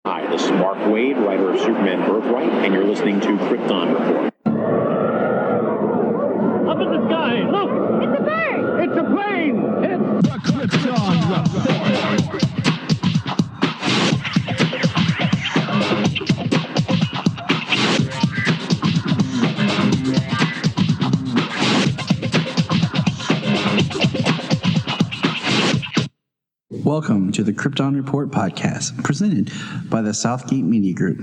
Hi, this is Mark Waid, writer of Superman Birthright, and you're listening to Krypton Report. Up in the sky, look! It's a bird! It's a plane! It's the Krypton Report! Welcome to the Krypton Report podcast, presented by the Southgate Media Group.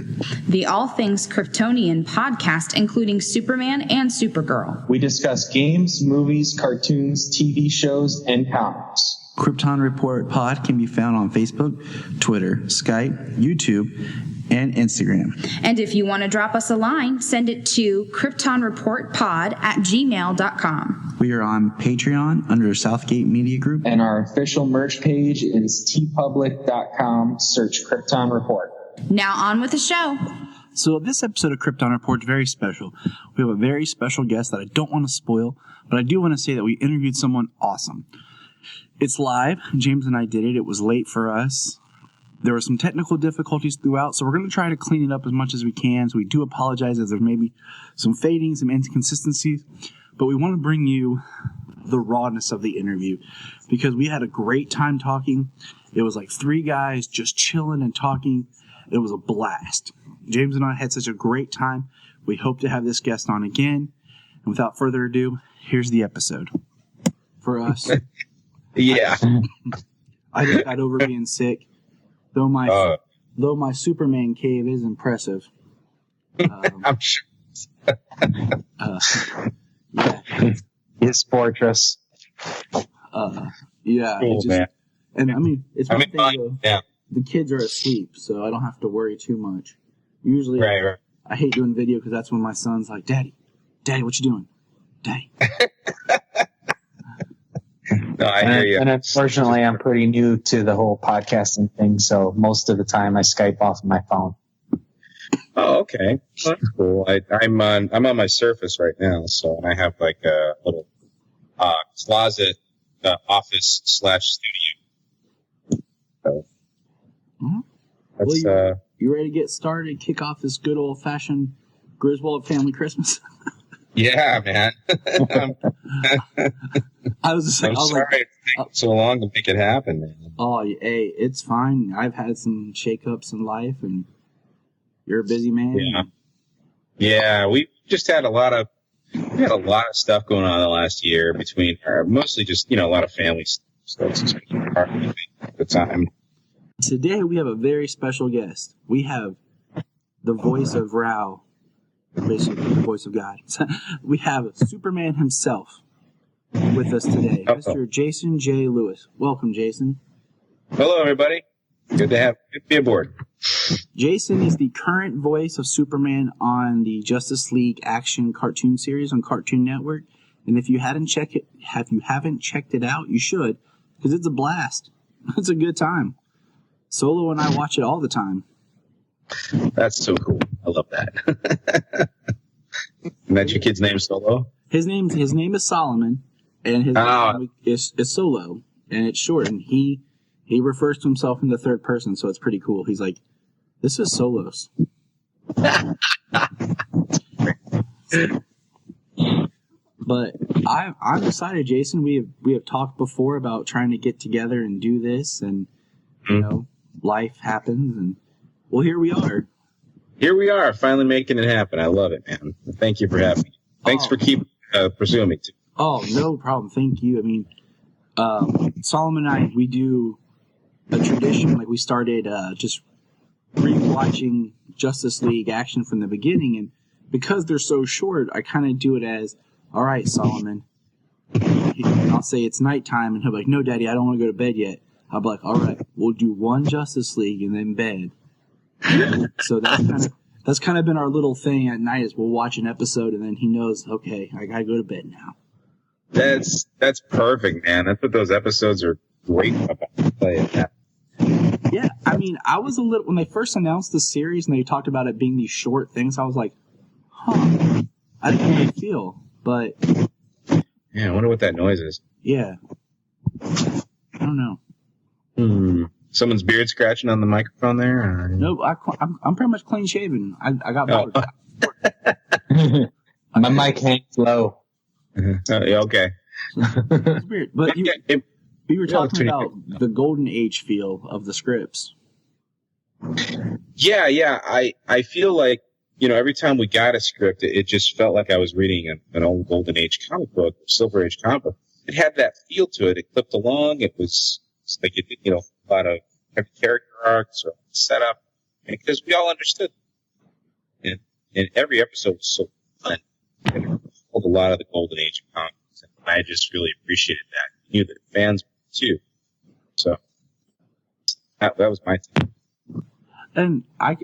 The All Things Kryptonian podcast, including Superman and Supergirl. We discuss games, movies, cartoons, TV shows, and comics. Krypton Report Pod can be found on Facebook, Twitter, Skype, YouTube, and Instagram. And if you want to drop us a line, send it to kryptonreportpod@gmail.com. We are on Patreon under Southgate Media Group. And our official merch page is tpublic.com. Search Krypton Report. Now on with the show. So this episode of Krypton Report is very special. We have a very special guest that I don't want to spoil, but I do want to say that we interviewed someone awesome. It's live. James and I did it. It was late for us. There were some technical difficulties throughout, so we're going to try to clean it up as much as we can. So we do apologize as there may be some fading, some inconsistencies. But we want to bring you the rawness of the interview because we had a great time talking. It was like three guys just chilling and talking. It was a blast. James and I had such a great time. We hope to have this guest on again. And without further ado, here's the episode. For us. Yeah. I just got over being sick. Though my Superman cave is impressive. I'm sure. Yeah. His fortress. Yeah. Cool, man. And I mean, it's one thing though, yeah. the kids are asleep, so I don't have to worry too much. Usually, Right. I hate doing video because that's when my son's like, Daddy, what you doing? Daddy. No, I hear you. And unfortunately, I'm pretty new to the whole podcasting thing, so most of the time I Skype off my phone. Oh, okay. Well, that's cool. I'm on my Surface right now, so I have like a little closet office / studio. So that's Well, you ready to get started? Kick off this good old fashioned Griswold family Christmas. yeah, man. I was just like, I'm sorry it's taken so long to make it happen, man. Oh, hey, it's fine. I've had some shakeups in life, and you're a busy man. Yeah. We just had a lot of stuff going on the last year between mostly just a lot of family stuff. It's hard to think at the time. Today we have a very special guest. We have the voice of Rao, basically the voice of God. We have Superman himself with us today, Mr. Jason J. Lewis. Welcome, Jason. Hello, everybody. Good to be aboard. Jason is the current voice of Superman on the Justice League Action cartoon series on Cartoon Network. And if you haven't checked it out, you should, because it's a blast. It's a good time. Solo and I watch it all the time. That's so cool. I love that. And that's your kid's name, Solo? His name is Solomon, and his name is Solo, and it's short. And he refers to himself in the third person, so it's pretty cool. He's like, "This is Solos." But I'm excited, Jason. We have talked before about trying to get together and do this, and life happens, and well, here we are. Here we are, finally making it happen. I love it, man. Thank you for having me. Thanks for keeping pursuing me, too. Oh, no problem. Thank you. I mean, Solomon and I, we do a tradition. Like, we started just rewatching Justice League Action from the beginning, and because they're so short, I kind of do it as, all right, Solomon. I'll say it's nighttime, and he'll be like, no, Daddy, I don't want to go to bed yet. I'll be like, all right, we'll do one Justice League and then bed. So that's kind of been our little thing at night is we'll watch an episode and then he knows, okay, I gotta go to bed now. That's perfect, man. That's what those episodes are great about. Yeah, I mean, I was a little when they first announced the series and they talked about it being these short things. I was like, I didn't really feel, but yeah, I wonder what that noise is. Yeah, I don't know. someone's beard scratching on the microphone there? Or? No, I'm pretty much clean shaven. I got barber. My mic hangs low. Yeah, okay. It's weird, but you were talking about the golden age feel of the scripts. Yeah. I feel like, every time we got a script, it just felt like I was reading an old golden age comic book, silver age comic book. It had that feel to it. It clipped along. It's like it did, a lot of heavy character arcs or setup, because we all understood. And every episode was so fun. And it pulled a lot of the golden age of comics. And I just really appreciated that. I knew that fans too. So that was my thing. And I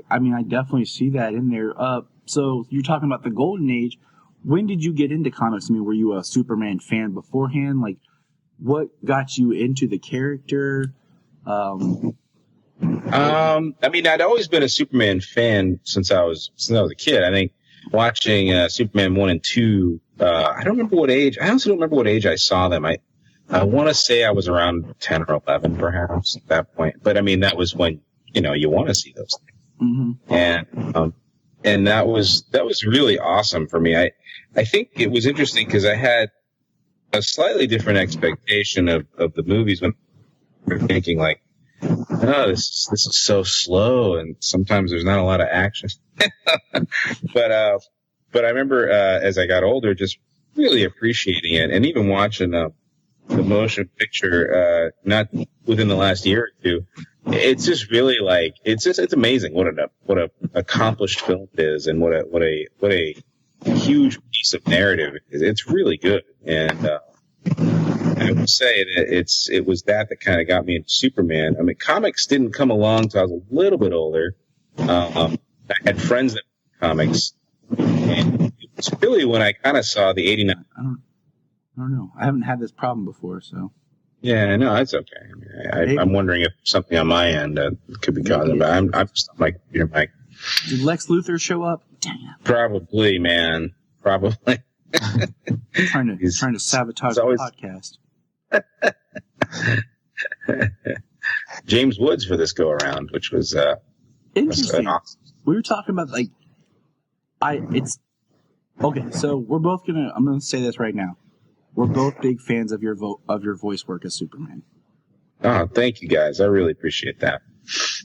definitely see that in there. So you're talking about the golden age. When did you get into comics? I mean, were you a Superman fan beforehand? Like, what got you into the character? I'd always been a Superman fan since I was a kid. I think watching Superman 1 and 2, I don't remember what age. I honestly don't remember what age I saw them. I want to say I was around 10 or 11, perhaps, at that point. But, that was when, you want to see those things. Mm-hmm. And that was really awesome for me. I think it was interesting because I had a slightly different expectation of the movies when we were thinking like, oh, this is so slow and sometimes there's not a lot of action. But I remember as I got older, just really appreciating it, and even watching the motion picture, not within the last year or two. It's just really like it's amazing what a accomplished film it is, and what a huge piece of narrative it is. It's really good, and I would say that it was that kind of got me into Superman. Comics didn't come along until I was a little bit older. I had friends that read comics, and it was really when I kind of saw the '89. I don't know. I haven't had this problem before, so. Yeah, no, that's okay. I'm wondering if something on my end could be causing it, but I'm just on my computer mic. Did Lex Luthor show up? Damn. Probably, man. Probably. trying to sabotage the podcast. James Woods for this go around, which was interesting. Awesome. We were talking about okay. So I'm gonna say this right now. We're both big fans of your voice work as Superman. Oh, thank you guys. I really appreciate that.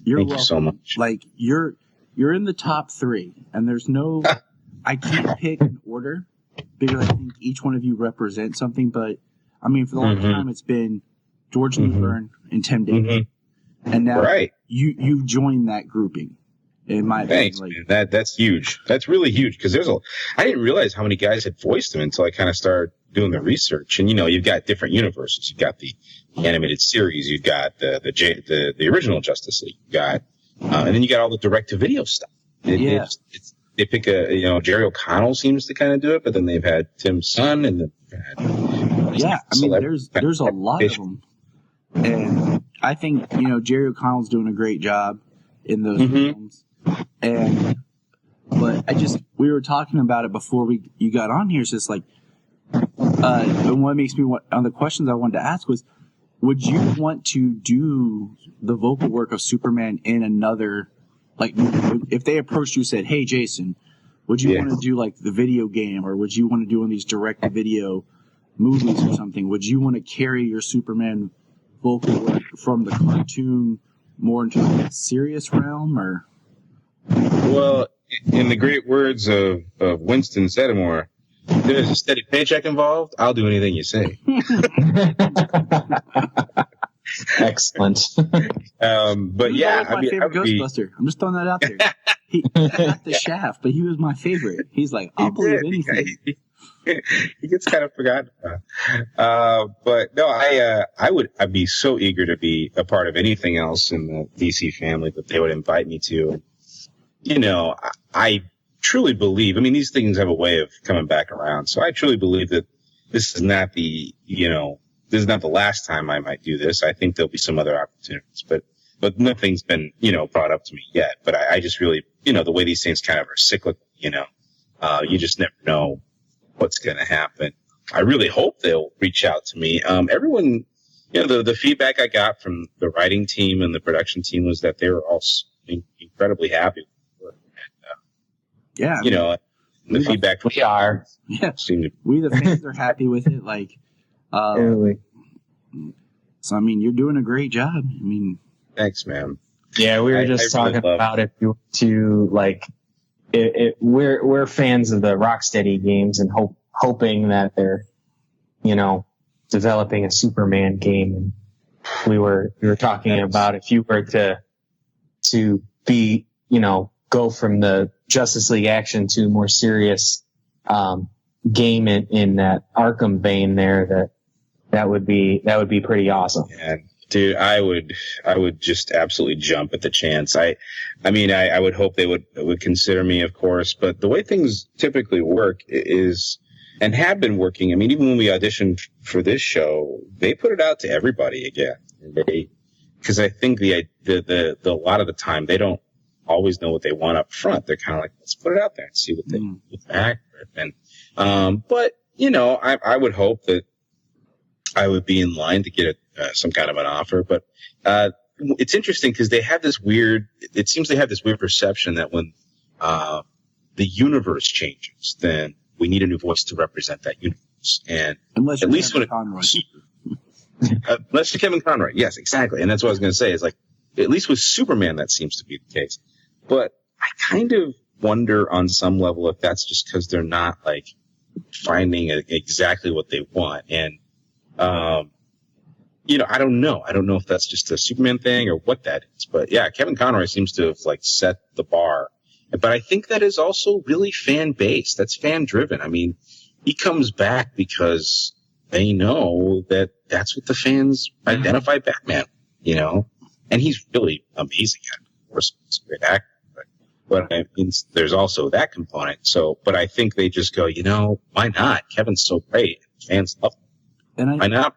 Thank you so much. Like you're in the top 3, and there's no. I can't pick an order because I think each one of you represents something. But for the long time, it's been George Newbern and Tim Daly, and now you joined that grouping. In my Thanks, opinion, man. That's huge. That's really huge because I didn't realize how many guys had voiced him until I kind of started doing the research. And you've got different universes. You've got the animated series. You've got the original Justice League. You got and then you got all the direct to video stuff. They pick Jerry O'Connell seems to kind of do it, but then they've had Tim's son, and then there's a lot of them, and I think Jerry O'Connell's doing a great job in those films. But we were talking about it before you got on here. It's just like, and what makes me on the questions I wanted to ask was, would you want to do the vocal work of Superman in another, like, if they approached you and said, hey, Jason, would you want to do like the video game, or would you want to do one of these direct to video movies or something? Would you want to carry your Superman vocal work from the cartoon more into a serious realm, or? Well, in the great words of Winston Zeddemore, if there's a steady paycheck involved, I'll do anything you say. Excellent. But he was my favorite Ghostbuster. I'm just throwing that out there. He got the shaft, but he was my favorite. He's like, I'll believe anything. He gets kind of forgotten about. But no, I'd be so eager to be a part of anything else in the DC family that they would invite me to. I truly believe, these things have a way of coming back around. So I truly believe that this is not the last time I might do this. I think there'll be some other opportunities, but nothing's been, brought up to me yet. But I just really, the way these things kind of are cyclical, you just never know what's going to happen. I really hope they'll reach out to me. Everyone, the feedback I got from the writing team and the production team was that they were all incredibly happy. Yeah. The feedback We are. Yeah. seemed to We, the fans, are happy with it. Really. So, I mean, you're doing a great job. I mean, thanks, man. Yeah, we were I just really talking love- about if you were to we're fans of the Rocksteady games and hoping that they're, developing a Superman game. And we were talking about if you were to be, go from the Justice League action to a more serious game in that Arkham vein there, that would be pretty awesome. Yeah, dude, I would just absolutely jump at the chance. I would hope they would consider me, of course, but the way things typically work is, and have been working. I mean, even when we auditioned for this show, they put it out to everybody again. Because I think the lot of the time they don't always know what they want up front. They're kind of like, let's put it out there and see what they act with. And but I would hope that I would be in line to get some kind of an offer. But it's interesting because it seems they have this weird perception that when the universe changes, then we need a new voice to represent that universe. And unless at least when Conroy. unless you're Kevin Conroy. Yes, exactly. And that's what I was going to say is like, at least with Superman, that seems to be the case. But I kind of wonder on some level if that's just because they're not like finding exactly what they want. And, I don't know. I don't know if that's just a Superman thing or what that is. But yeah, Kevin Conroy seems to have like set the bar. But I think that is also really fan based. That's fan driven. I mean, he comes back because they know that that's what the fans identify Batman, and he's really amazing at it. Of course, he's a great actor, but I mean, there's also that component. So, but I think they just go, why not? Kevin's so great. Fans love him. And Why not?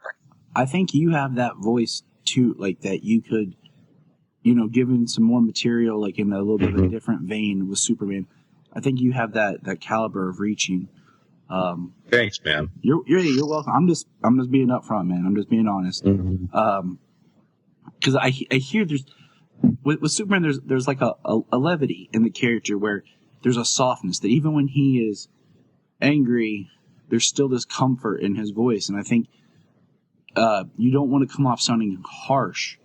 I think you have that voice too, like that you could, given some more material, like in a little bit of a different vein with Superman. I think you have that caliber of reaching. Thanks, man. You're welcome. I'm just being upfront, man. I'm just being honest. Because I hear there's with Superman there's like a levity in the character where there's a softness that even when he is angry, there's still this comfort in his voice, and I think you don't want to come off sounding harsh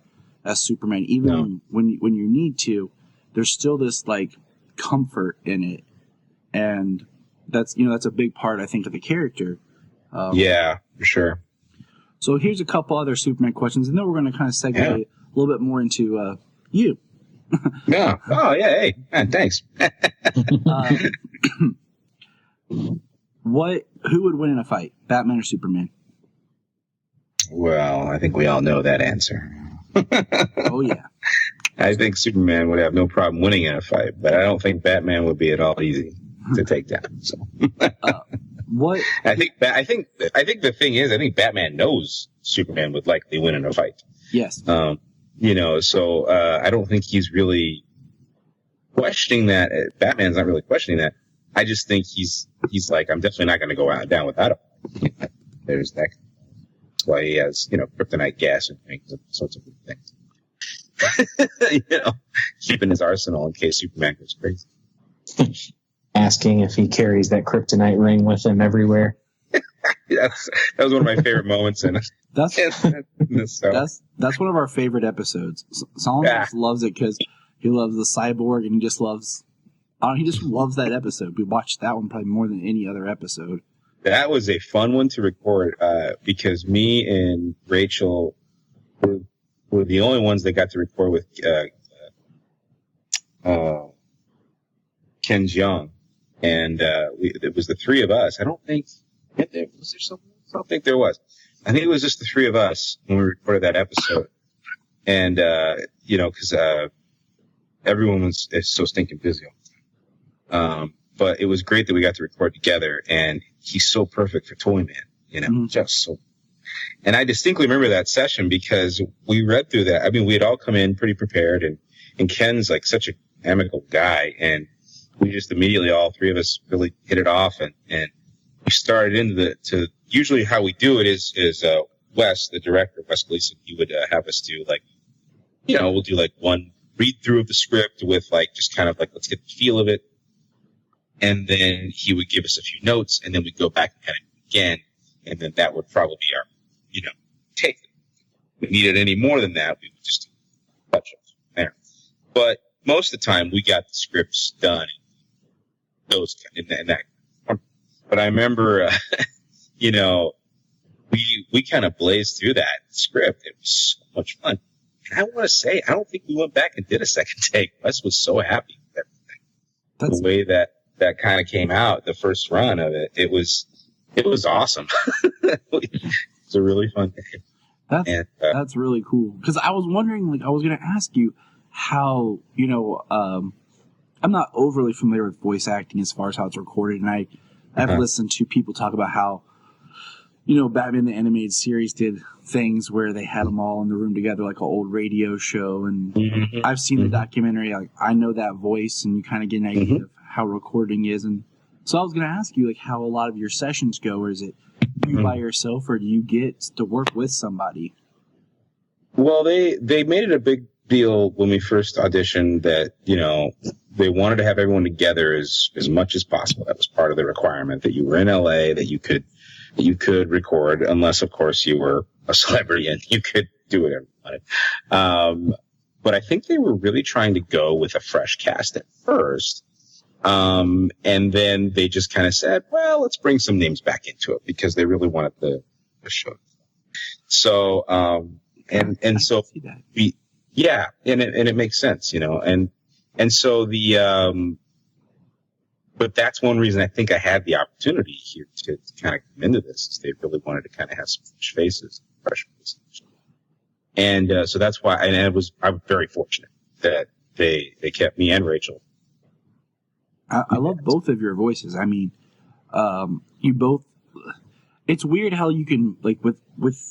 as Superman, even when you need to. There's still this like comfort in it, and that's a big part, I think, of the character. Yeah, for sure. So here's a couple other Superman questions, and then we're going to kind of segue a little bit more into you. Yeah. Oh, yeah. Hey, man, thanks. Who would win in a fight, Batman or Superman? Well, I think we all know that answer. Oh, yeah. I think Superman would have no problem winning in a fight, but I don't think Batman would be at all easy to take down. So, what? I think the thing is, I think Batman knows Superman would likely win in a fight. Yes. So I don't think he's really questioning that. Batman's not really questioning that. I just think he's like, I'm definitely not going to go down without him. There's that. That's why he has, kryptonite gas and things, and sorts of things. Keeping his arsenal in case Superman goes crazy. Asking if he carries that kryptonite ring with him everywhere. That was one of my favorite moments in That's that's one of our favorite episodes. Solomon just loves it because he loves the cyborg, and he just loves that episode. We watched that one probably more than any other episode. That was a fun one to record because me and Rachel were the only ones that got to record with Ken Jeong, and it was the three of us. I don't think was there something. I don't think there was. I think it was just the three of us when we recorded that episode, and because everyone is so stinking busy. But it was great that we got to record together, and he's so perfect for Toyman, just so. And I distinctly remember that session because we read through that. I mean, we had all come in pretty prepared, and Ken's like such an amicable guy, and we just immediately, all three of us, really hit it off, and we started into usually how we do it is Wes, the director, Wes Gleason, he would have us do like, you know, we'll do like one read through of the script with like just kind of like, let's get the feel of it. And then he would give us a few notes, and then we'd go back and kind of again. And then that would probably be our, you know, take. If we needed any more than that, we would just touch it there. But most of the time, we got the scripts done in that. But I remember, you know, we kind of blazed through that script. It was so much fun. And I want to say, I don't think we went back and did a second take. Wes was so happy with everything. The way that kind of came out, the first run of it, it was awesome. It's a really fun game. That's really cool. Because I was wondering, like, I was going to ask you how, you know, I'm not overly familiar with voice acting as far as how it's recorded, and I've listened to people talk about how, you know, Batman the Animated Series did things where they had them all in the room together, like an old radio show, and I've seen the documentary. Like, I know that voice, and you kind of get an idea of how recording is. And so I was going to ask you, like, how a lot of your sessions go. Or is it you by yourself, or do you get to work with somebody? Well, they made it a big deal when we first auditioned that, you know, they wanted to have everyone together as much as possible. That was part of the requirement, that you were in LA, that you could record, unless, of course, you were a celebrity and you could do whatever you wanted. But I think they were really trying to go with a fresh cast at first. And then they just kind of said, well, let's bring some names back into it, because they really wanted the show. So, and so yeah, and it makes sense, you know, and so but that's one reason I think I had the opportunity here to kind of come into this, is they really wanted to kind of have some fresh faces. And so that's why, I'm very fortunate that they kept me and Rachel. I love both of your voices. I mean, you both. It's weird how you can, like, with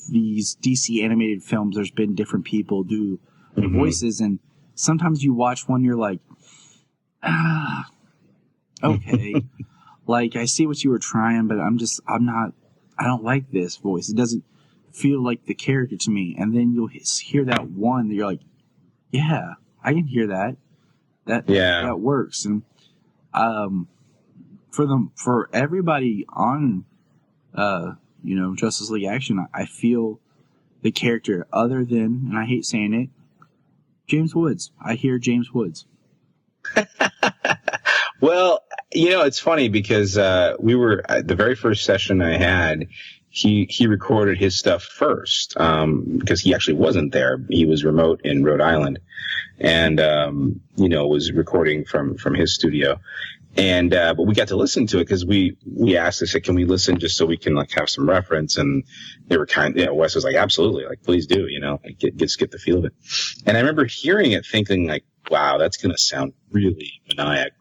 these DC animated films, there's been different people do the voices, and sometimes you watch one, you're like, okay, like, I see what you were trying, but I don't like this voice. It doesn't feel like the character to me. And then you'll hear that one that you're like, yeah, I can hear that. That works. And for everybody on you know, Justice League Action, I feel the character, other than, and I hate saying it, James Woods. I hear James Woods. Well, you know, it's funny because we were the very first session I had. He recorded his stuff first because he actually wasn't there. He was remote in Rhode Island, and you know, was recording from his studio. And but we got to listen to it because we asked, I said, can we listen just so we can, like, have some reference? And they were Wes was like, absolutely, like, please do, you know, like, get the feel of it. And I remember hearing it, thinking, like, wow, that's gonna sound really maniacal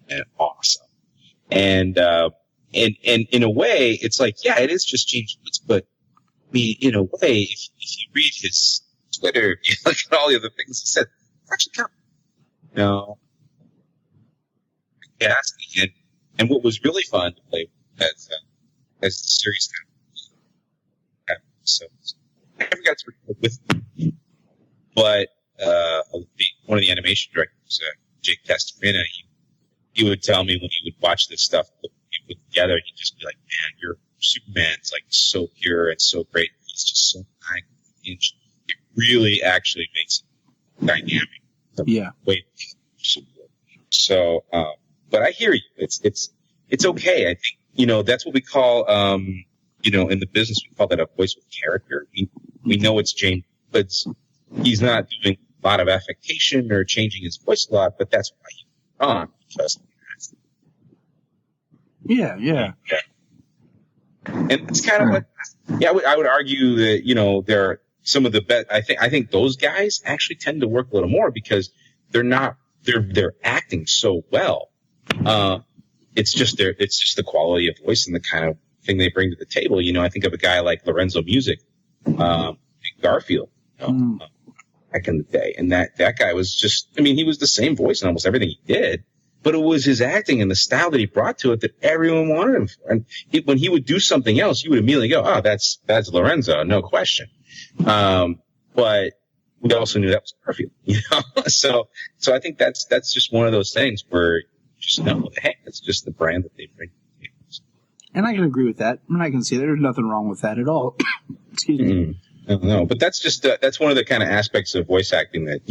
and awesome. And in a way, it's like, yeah, it is just James Woods, but I mean, in a way, if you read his Twitter, you look at all the other things he said, it's actually kind of, you know, asking. And what was really fun to play as the series kind of episodes, I never got to record with him, but one of the animation directors, Jake Castorina, he would tell me when he would watch this stuff put together, he'd just be like, man, your Superman's like so pure and so great. He's just so high. It really actually makes it dynamic. Yeah. Wait. So, but I hear you. It's okay. I think, you know, that's what we call, you know, in the business, we call that a voice with character. We know it's James, but he's not doing a lot of affectation or changing his voice a lot, but that's why he's on, because yeah. And it's kind of like, yeah, I would argue that, you know, there are some of the best. I think those guys actually tend to work a little more because they're acting so well. It's just the quality of voice and the kind of thing they bring to the table. You know, I think of a guy like Lorenzo Music, Garfield, you know, back in the day, and that guy was just, I mean, he was the same voice in almost everything he did, but it was his acting and the style that he brought to it that everyone wanted him for. And when he would do something else, you would immediately go, oh, that's Lorenzo, no question. But we also knew that was Garfield, So I think that's just one of those things where you just know that, hey, it's just the brand that they bring. And I can agree with that. And I can see there's nothing wrong with that at all. Excuse me. No, but that's just that's one of the kind of aspects of voice acting that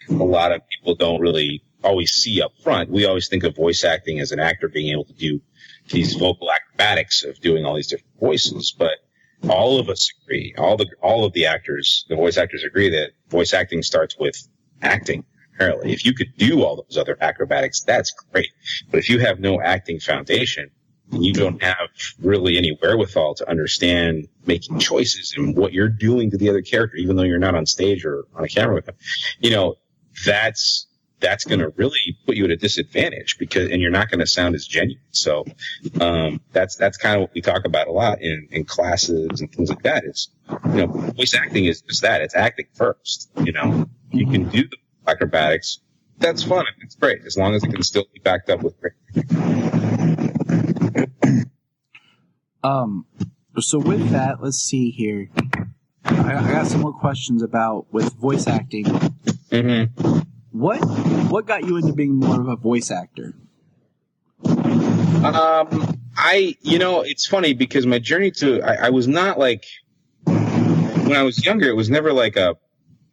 a lot of people don't really always see up front. We always think of voice acting as an actor being able to do these vocal acrobatics of doing all these different voices, but all of us agree, all of the actors, the voice actors agree that voice acting starts with acting. Apparently, if you could do all those other acrobatics, that's great. But if you have no acting foundation, and you don't have really any wherewithal to understand making choices and what you're doing to the other character, even though you're not on stage or on a camera with them, that's going to really put you at a disadvantage and you're not going to sound as genuine. So, that's kind of what we talk about a lot in classes and things like that. Is, voice acting is just that. It's acting first. You can do the acrobatics. That's fun. It's great. As long as it can still be backed up with great. So with that, let's see here. I got some more questions about with voice acting. Mm-hmm. What got you into being more of a voice actor? It's funny because my journey I was not like, when I was younger, it was never like I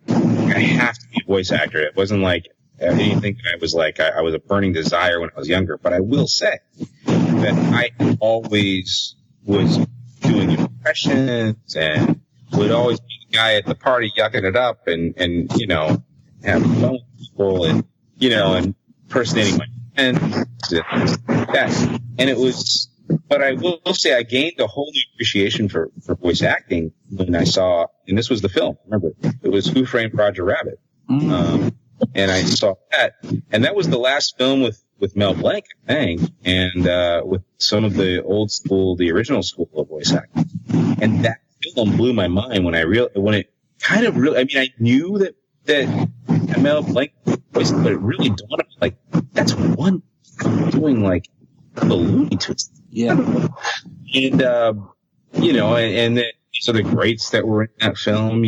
have to be a voice actor. It wasn't like anything that I was like, I was a burning desire when I was younger. But I will say that I always was doing impressions and would always be the guy at the party yucking it up and having fun with people and impersonating my friends and that. And it was, but I will say I gained a whole new appreciation for voice acting when I saw, and this was the film, remember, it was Who Framed Roger Rabbit. And I saw that, and that was the last film with Mel Blanc, I think, and with some of the old school, the original school of voice acting. And that film blew my mind when I knew that Mel Blanc voice, but it really dawned on me, like, that's one doing like the Looney Tunes. Yeah. And and these are the greats that were in that film.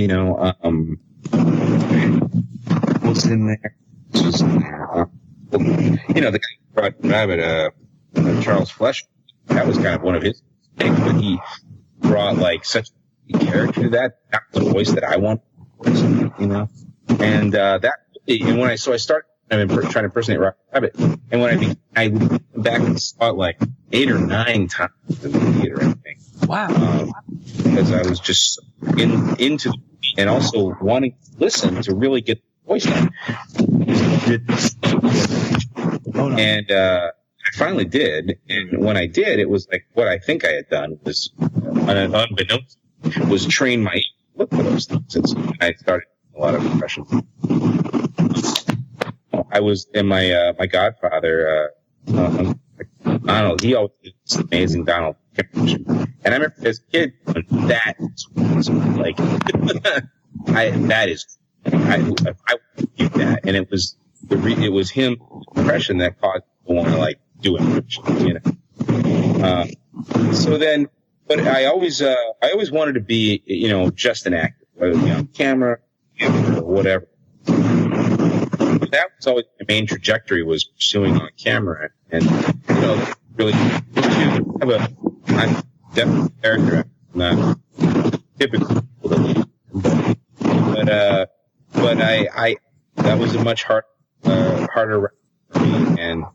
Was in there. Was in there. The guy who brought Rabbit, Charles Flesh. That was kind of one of his things, but he brought like such a character to that the voice that I want. And and when I started trying to impersonate Roger Rabbit, and when I went back and saw it like 8 or 9 times in the theater, I think. Wow. Because I was just into the movie and also wanting to listen to really get the voice down. And I finally did, and when I did, it was like what I think I had done was, unbeknownst, was train my look for those things. And I started a lot of impressions. I was in my godfather, Donald. He always did this amazing Donald impression, and I remember as a kid that was like, that is, I would do that, and it was him impression that caused me to want to like do it, So then, but I always wanted to be, just an actor, whether it be on camera or whatever. But that was always my main trajectory, was pursuing on camera, and really, I'm definitely a character. I'm not typical, but I that was a much harder route for me, and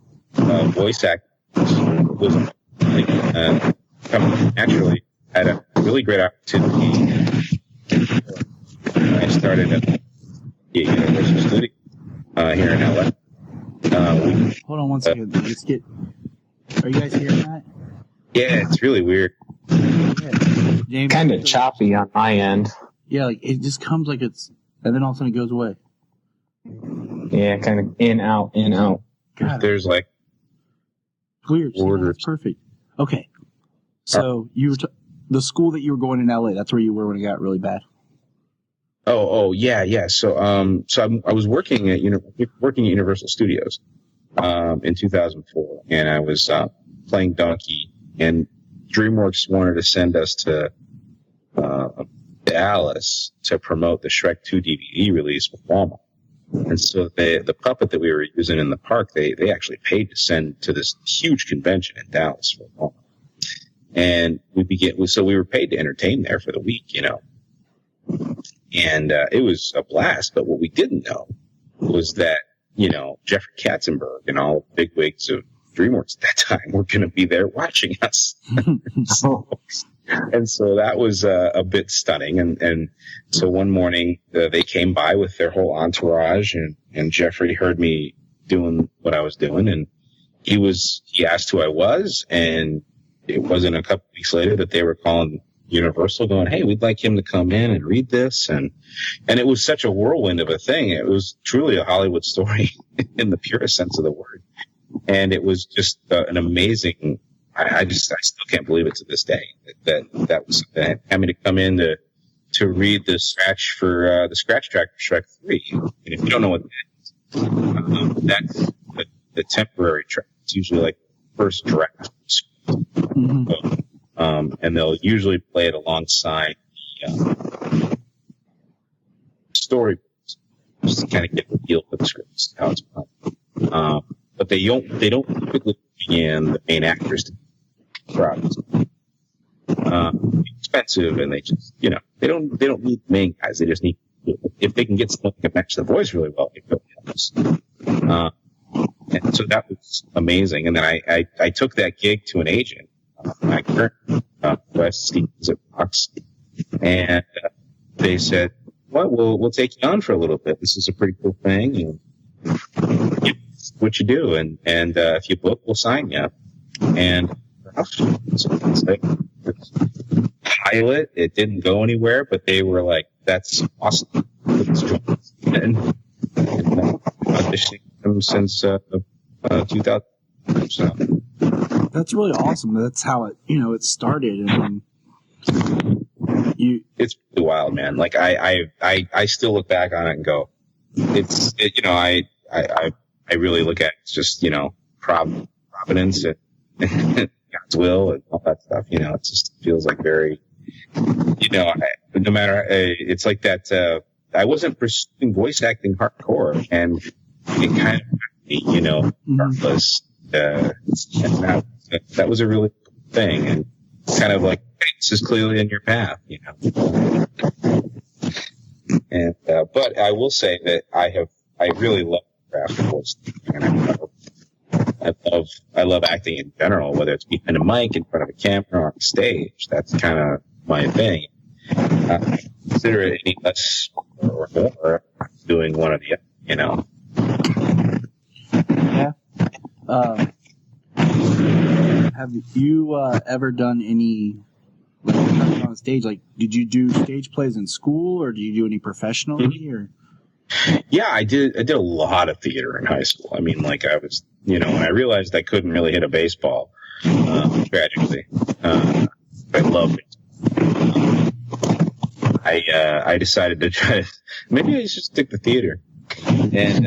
voice acting was coming naturally. I had a really great opportunity. I started at the Universal Studio here in LA. Hold on one second. Let's get. Are you guys hearing that? Yeah, it's really weird. Yeah. Kind of choppy on my end. Yeah, like it just comes like it's, and then all of a sudden it goes away. Yeah, kind of in, out, in, out. God, There's like weird. orders. That's perfect. Okay. So you were the school that you were going in LA. That's where you were when it got really bad. Oh, yeah. So, I was working at Universal Studios, in 2004, and I was playing Donkey, and DreamWorks wanted to send us to Dallas to promote the Shrek 2 DVD release with Walmart. And so the puppet that we were using in the park, they actually paid to send to this huge convention in Dallas for Walmart. And so we were paid to entertain there for the week, you know. And it was a blast, but what we didn't know was that, you know, Jeffrey Katzenberg and all the bigwigs of DreamWorks at that time were going to be there watching us. And so that was a bit stunning. And so one morning they came by with their whole entourage, and Jeffrey heard me doing what I was doing, and he asked who I was, and it wasn't a couple weeks later that they were calling Universal going, hey, we'd like him to come in and read this. And it was such a whirlwind of a thing. It was truly a Hollywood story in the purest sense of the word. And it was just an amazing, I still can't believe it to this day that was having to come in to read the scratch for the scratch track for Shrek 3. And if you don't know what that is, that's the temporary track. It's usually like first draft. Mm-hmm. And they'll usually play it alongside the story, just to kind of get the feel for the script, how it's played. But they don't typically begin the main actors to crowds. Expensive, and they just, you know, they don't need main guys. They just need, if they can get someone who can match the voice really well, it really helps. And so that was amazing. And then I took that gig to an agent, my current West Stevens at Fox, and they said, "Well, we'll take you on for a little bit. This is a pretty cool thing, and what you do, and if you book, we'll sign you." And so it's like pilot, it didn't go anywhere, but they were like, "That's awesome." And auditioning them since 2000. So. That's really awesome. That's how it started. And it's really wild, man. Like I still look back on it and go, I really look at it, it's just, you know, providence and God's will and all that stuff. You know, it just feels like very, you know, no matter, it's like that, I wasn't pursuing voice acting hardcore, and it kind of, you know, regardless, and that was a really cool thing, and kind of like, hey, this is clearly in your path, you know. And but I will say that I really love craft of voice, and I love acting in general, whether it's behind a mic, in front of a camera, or on stage. That's kind of my thing. I consider it any less or more doing one or the other, you know. Yeah. Have you ever done any, like, on stage? Like, did you do stage plays in school, or do you do any professionally? Or? Yeah, I did a lot of theater in high school. I mean, like, I was, you know, when I realized I couldn't really hit a baseball, tragically, I loved it. I decided to try. Maybe I should stick to theater, and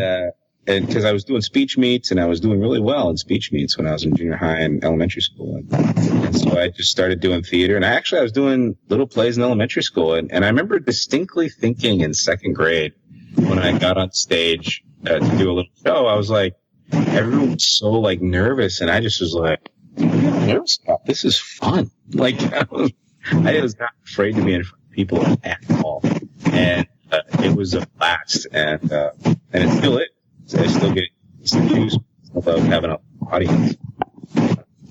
because I was doing speech meets, and I was doing really well in speech meets when I was in junior high and elementary school, and so I just started doing theater. And I was doing little plays in elementary school, and I remember distinctly thinking in second grade when I got on stage to do a little show, I was like, everyone was so like nervous, and I just was like, nervous about this is fun. Like I was not afraid to be in front of people at all, and it was a blast, and it still is. I still get used about having an audience.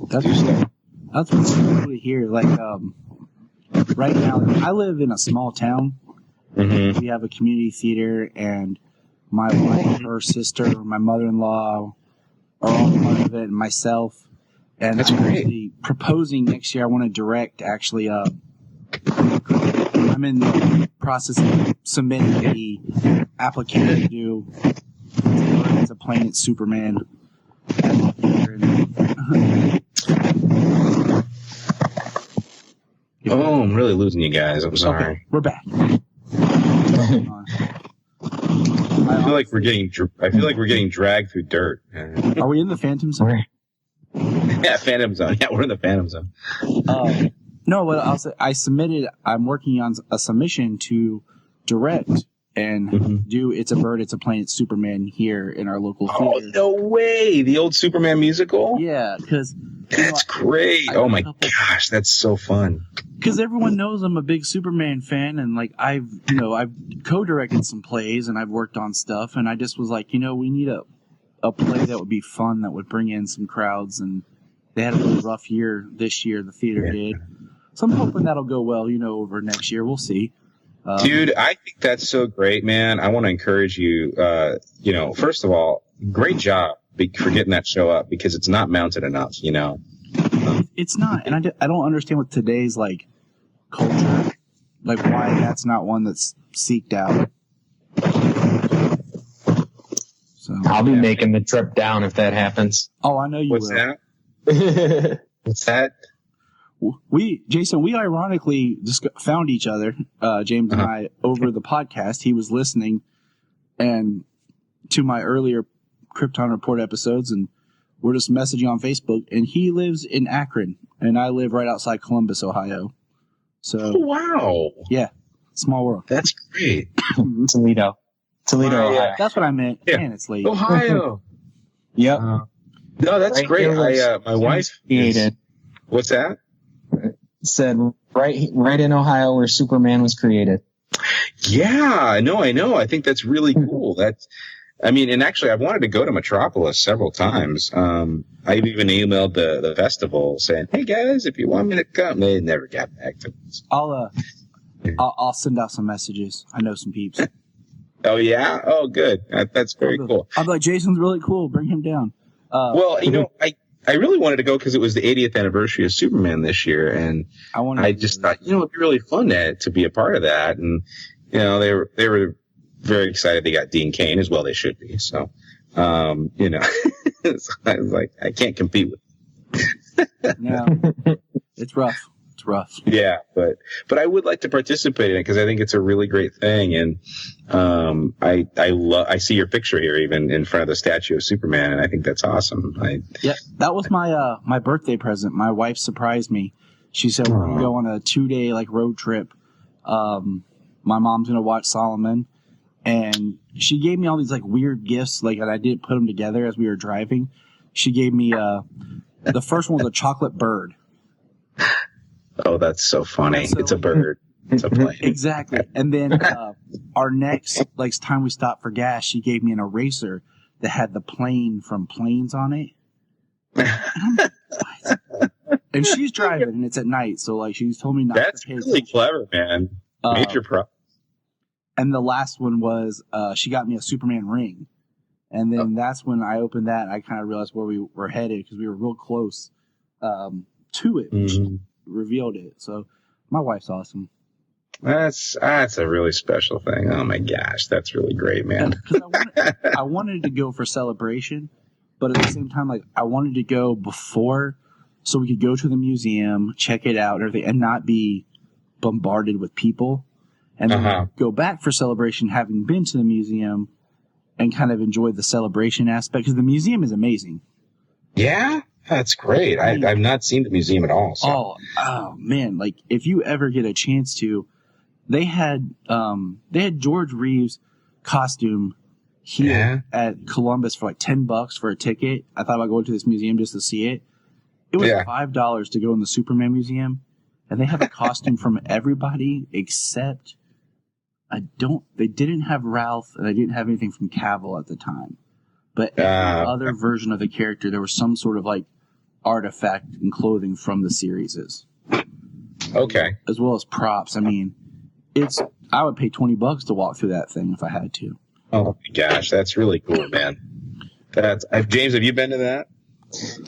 That's what's cool to hear. Like right now, I live in a small town. Mm-hmm. We have a community theater, and my wife, her sister, my mother-in-law are all part of it, and myself. And that's I'm great. actually proposing next year. I want to direct. Actually, I'm in the process of submitting the application to do as a Planet Superman. Oh, I'm really losing you guys. I'm sorry. Okay, we're back. I feel like we're getting dragged through dirt. Are we in the Phantom Zone? Yeah, Phantom Zone. Yeah, we're in the Phantom Zone. No, but I'm working on a submission to direct and do It's a Bird, It's a Plane, It's Superman here in our local theater. Oh, no way. The old Superman musical? Yeah, because... That's great. Oh, my gosh. That's so fun. Because everyone knows I'm a big Superman fan, and like I've co-directed some plays and I've worked on stuff, and I just was like, we need a play that would be fun, that would bring in some crowds, and they had a really rough year this year, the theater did. So I'm hoping that'll go well, over next year. We'll see. Dude, I think that's so great, man. I want to encourage you, first of all, great job for getting that show up, because it's not mounted enough, It's not, and I don't understand what today's like culture, like why that's not one that's seeked out. So I'll be making the trip down if that happens. Oh, I know you What's will. that? What's that? Jason, we ironically just found each other, James and I, over the podcast. He was listening and to my earlier Krypton Report episodes, and we're just messaging on Facebook, and he lives in Akron, and I live right outside Columbus, Ohio. So, Oh, wow. yeah, small world. That's great. Toledo, Ohio. That's what I meant. Yeah. Man, it's late. Ohio. Yep. No, that's Right great. here My wife created. What's that? Said right in Ohio where Superman was created. Yeah, no, I know. I think that's really cool. And actually, I've wanted to go to Metropolis several times. I've even emailed the festival saying, "Hey guys, if you want me to come," they never got back to us. I'll send out some messages. I know some peeps. Oh yeah, oh good. That's very cool. I'll be like, Jason's really cool. Bring him down. Well, I really wanted to go because it was the 80th anniversary of Superman this year, and I just thought, it'd be really fun to be a part of that. And they were very excited they got Dean Cain as well. They should be. So, so I was like, I can't compete with. No, it's rough. It's rough. Yeah, but I would like to participate in it because I think it's a really great thing, and I see your picture here even in front of the statue of Superman, and I think that's awesome. Yeah, that was my birthday present. My wife surprised me. She said we're gonna go on a 2-day road trip. My mom's gonna watch Solomon, and she gave me all these weird gifts, and I didn't put them together as we were driving. She gave me the first one was a chocolate bird. Oh, that's so funny. So, it's a bird. It's a plane. Exactly. And then our next time we stopped for gas, she gave me an eraser that had the plane from Planes on it. And I'm like, what? And she's driving, and it's at night, so she's told me not That's to pay really attention. clever, man. Major pro. And the last one was she got me a Superman ring. And then that's when I opened that, and I kind of realized where we were headed, because we were real close to it. Mm-hmm. Revealed it. So my wife's awesome. That's a really special thing. Oh my gosh, that's really great, man. I wanted to go for Celebration, but at the same time, I wanted to go before, so we could go to the museum, check it out, and everything, and not be bombarded with people, and then go back for Celebration, having been to the museum, and kind of enjoy the Celebration aspect, because the museum is amazing. Yeah. That's great. I've not seen the museum at all. So. Oh man! If you ever get a chance to, they had George Reeves' costume here at Columbus for $10 for a ticket. I thought about going to this museum just to see it. It was $5 to go in the Superman museum, and they have a costume from everybody except they didn't have Ralph, and they didn't have anything from Cavill at the time. But every other version of the character, there was some sort of artifact and clothing from the series. Okay. As well as props. I mean, I would pay $20 to walk through that thing if I had to. Oh my gosh, that's really cool, man. James, have you been to that?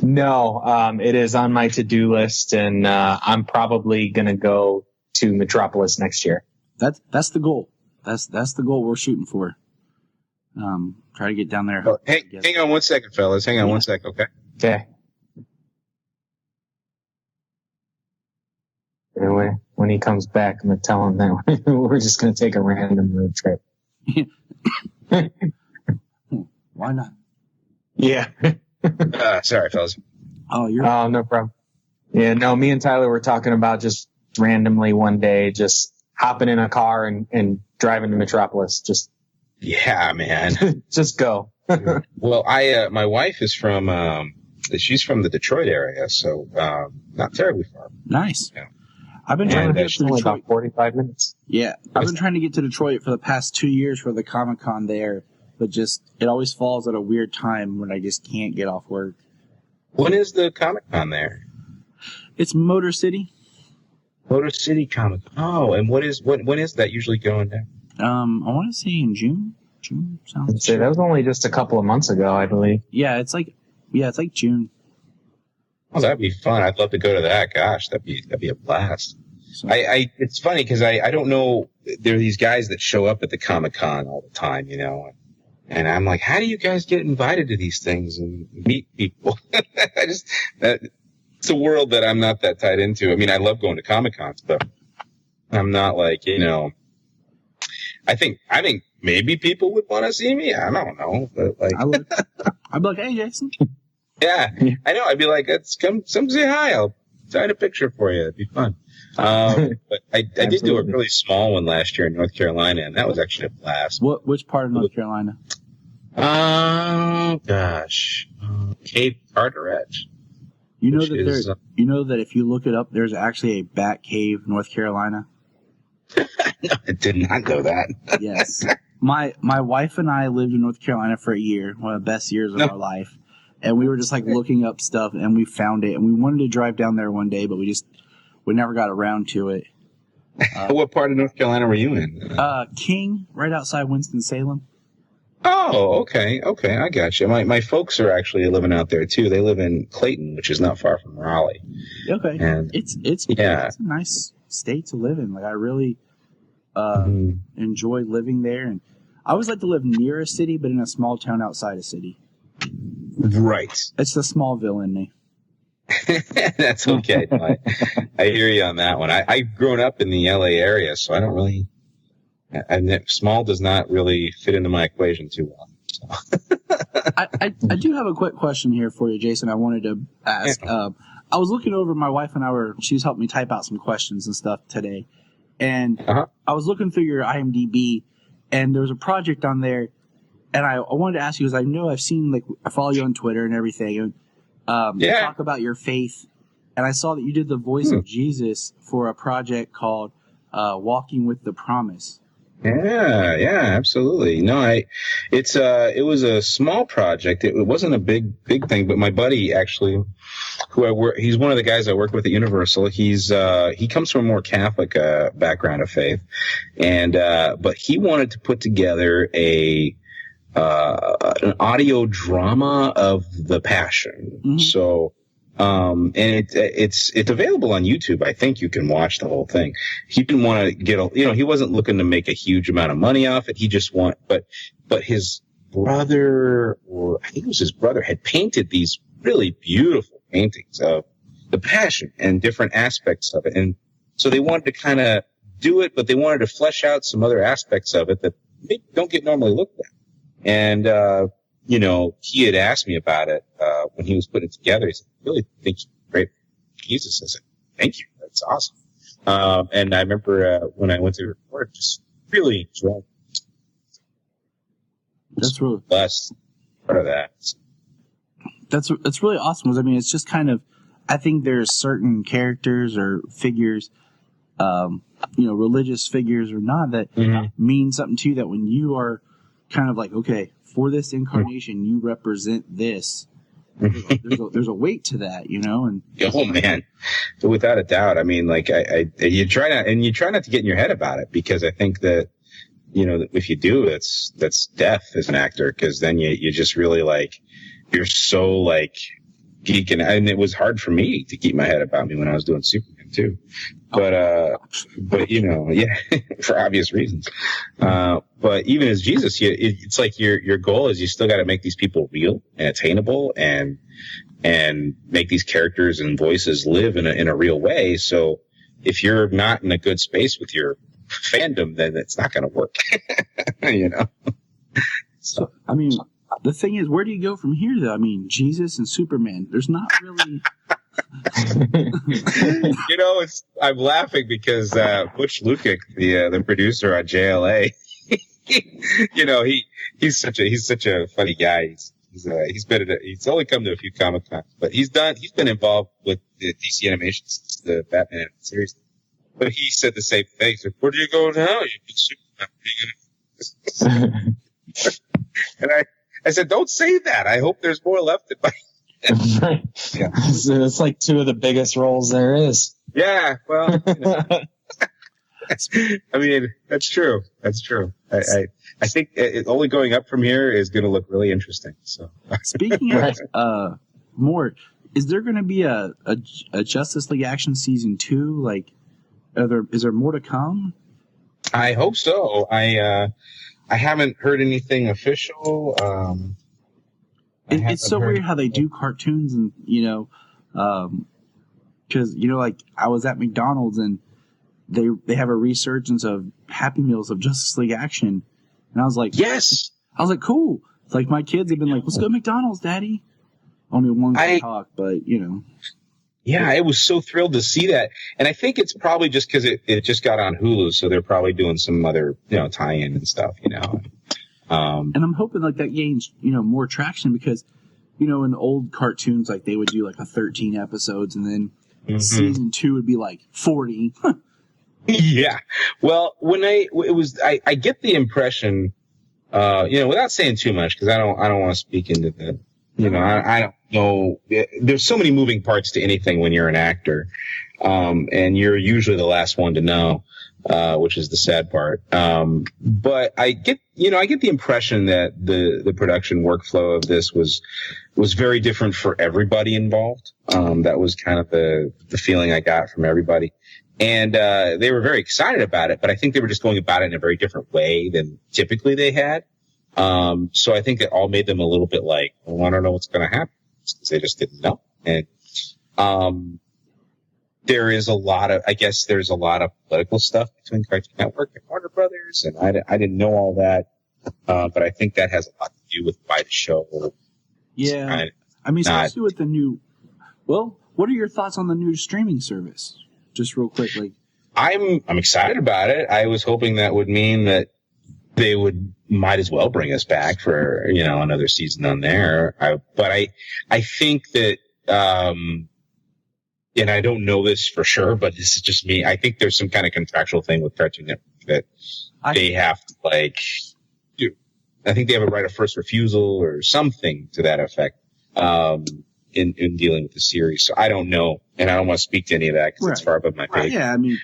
No, it is on my to-do list, and I'm probably going to go to Metropolis next year. That's the goal. That's the goal we're shooting for. Try to get down there. Oh, hang on 1 second, fellas. Hang on 1 second, okay? Okay. Anyway, when he comes back, I'm going to tell him that we're just going to take a random road trip. Why not? Yeah. Sorry, fellas. Oh, you're Oh, no problem. Yeah, no, me and Tyler were talking about just randomly one day, just hopping in a car and driving to Metropolis. Just Yeah, man. just go. Well, my wife is from, she's from the Detroit area, so not terribly far. nice. Yeah. I've been trying to get It's to only Detroit. about 45 minutes. Yeah, I've been trying to get to Detroit for the past 2 years for the Comic-Con there, but just it always falls at a weird time when I just can't get off work. When is the Comic-Con there? It's Motor City. Motor City Comic. Oh, and when is that usually going down? I want to say in June. June sounds. I'd say that was only just a couple of months ago, I believe. Yeah, it's like June. Oh, that'd be fun. I'd love to go to that. Gosh, that'd be a blast. So, It's funny because I don't know. There are these guys that show up at the Comic-Con all the time, you know, and I'm like, how do you guys get invited to these things and meet people? It's a world that I'm not that tied into. I mean, I love going to Comic-Cons, but I'm not like, you know, I think maybe people would want to see me. I don't know, but like, I'd be like, hey, Jason. yeah, I know. I'd be like, let's come say hi. I'll sign a picture for you. It'd be fun. But I did do a really small one last year in North Carolina, and that was actually a blast. Which part of North Carolina? Oh gosh, Cape Carteret. You know Which that is, you know that if you look it up, there's actually a Bat Cave, North Carolina. I did not know that. Yes. My wife and I lived in North Carolina for a year, one of the best years of our life. And we were just like looking up stuff and we found it and we wanted to drive down there one day, but we never got around to it. What part of North Carolina were you in? King, right outside Winston-Salem. Oh, okay, I got you. My folks are actually living out there too. They live in Clayton, which is not far from Raleigh. Okay. And it's yeah. It's a nice state to live in. Like I really enjoy living there, and I always like to live near a city, but in a small town outside a city. Right. It's the Smallville in me. That's okay. No, I hear you on that one. I've grown up in the LA area, so I don't really. And small does not really fit into my equation too well. So. I do have a quick question here for you, Jason. I wanted to ask. Yeah. I was looking over, my wife and I she's helped me type out some questions and stuff today. And I was looking through your IMDb, and there was a project on there. And I wanted to ask you, because I know I've seen, like, I follow you on Twitter and everything. And you talk about your faith. And I saw that you did the voice of Jesus for a project called Walking with the Promise. Yeah, absolutely. No, it was a small project. It wasn't a big thing, but my buddy actually, he's one of the guys I work with at Universal. He comes from a more Catholic background of faith, and but he wanted to put together an audio drama of the Passion. Mm-hmm. So. And it's available on YouTube. I think you can watch the whole thing. He didn't want to he wasn't looking to make a huge amount of money off it. He just but his brother, or I think it was his brother, had painted these really beautiful paintings of the Passion and different aspects of it. And so they wanted to kind of do it, but they wanted to flesh out some other aspects of it that don't get normally looked at. And, he had asked me about it when he was putting it together. He said, I really think you're great for Jesus. I said, thank you. That's awesome. And I remember when I went to record, just really enjoyed it. That's really blessed part of that. That's really awesome. Because I mean, it's just kind of, I think there's certain characters or figures, religious figures or not, that mean something to you, that when you are kind of like, okay, for this incarnation, you represent this. There's a weight to that, And oh man, without a doubt. I mean, like you try not to get in your head about it, because I think that if you do, that's death as an actor, because then you just really like, you're so like geeking, and it was hard for me to keep my head about me when I was doing Superman too. But for obvious reasons. But even as Jesus, it's like your goal is you still got to make these people real and attainable, and make these characters and voices live in a real way. So if you're not in a good space with your fandom, then it's not going to work. So, I mean, the thing is, where do you go from here, though? I mean, Jesus and Superman. There's not really. I'm laughing because Butch Lukic, the producer on JLA, he's such a funny guy. He's only come to a few Comic Cons, but he's been involved with the DC animations since the Batman series. But he said the same thing. He's like, "Where do you go now? And I said, "Don't say that. I hope there's more left in my." Right. Yeah. So it's like two of the biggest roles there is. Yeah. Well. I mean, that's true. That's true. I think only going up from here is going to look really interesting. So, speaking of more, is there going to be a Justice League Action season 2? Like, is there more to come? I hope so. I haven't heard anything official. It's so weird how they do cartoons, and because like I was at McDonald's and they have a resurgence of Happy Meals of Justice League Action, and I was like, yes. I was like, cool. It's like my kids have been like, let's go to McDonald's, Daddy. Only one can talk, but Yeah, I was so thrilled to see that, and I think it's probably just because it just got on Hulu, so they're probably doing some other tie-in and stuff, And I'm hoping like that gains more traction because in old cartoons like they would do like a 13 episodes and then season 2 would be like 40. Yeah. Well, I get the impression, without saying too much, because I don't want to speak into the, I don't know. There's so many moving parts to anything when you're an actor, and you're usually the last one to know, which is the sad part. But I get the impression that the production workflow of this was very different for everybody involved. That was kind of the feeling I got from everybody. And they were very excited about it, but I think they were just going about it in a very different way than typically they had. So I think it all made them a little bit like, well, I don't know what's going to happen, because they just didn't know. And there's a lot of political stuff between Cartoon Network and Warner Brothers, and I didn't know all that, but I think that has a lot to do with why the show. Yeah, I mean, especially with the new. Well, what are your thoughts on the new streaming service? Just real quick, like I'm excited about it. I was hoping that would mean that they might as well bring us back for another season on there. But I think that and I don't know this for sure, but this is just me. I think there's some kind of contractual thing with Cartoon Network that they have to do. I think they have a right of first refusal or something to that effect. In dealing with the series. So I don't know, and I don't want to speak to any of that because it's far above my pay. Yeah, I mean,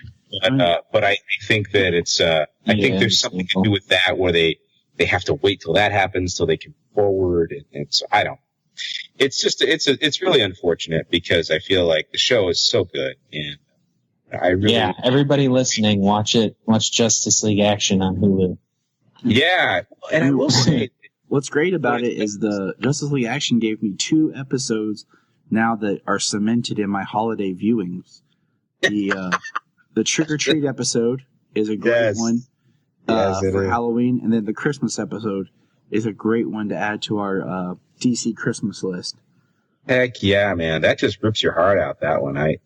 but I think that it's, I think there's something to do with that where they have to wait till that happens till they can move forward. And so I don't, it's really unfortunate because I feel like the show is so good, and everybody listening, watch Justice League Action on Hulu. Yeah. And I will say, what's great about it is the Justice League Action gave me 2 episodes now that are cemented in my holiday viewings. The Trick or Treat episode is a great one for Halloween, and then the Christmas episode is a great one to add to our DC Christmas list. Heck yeah, man! That just rips your heart out. That one, I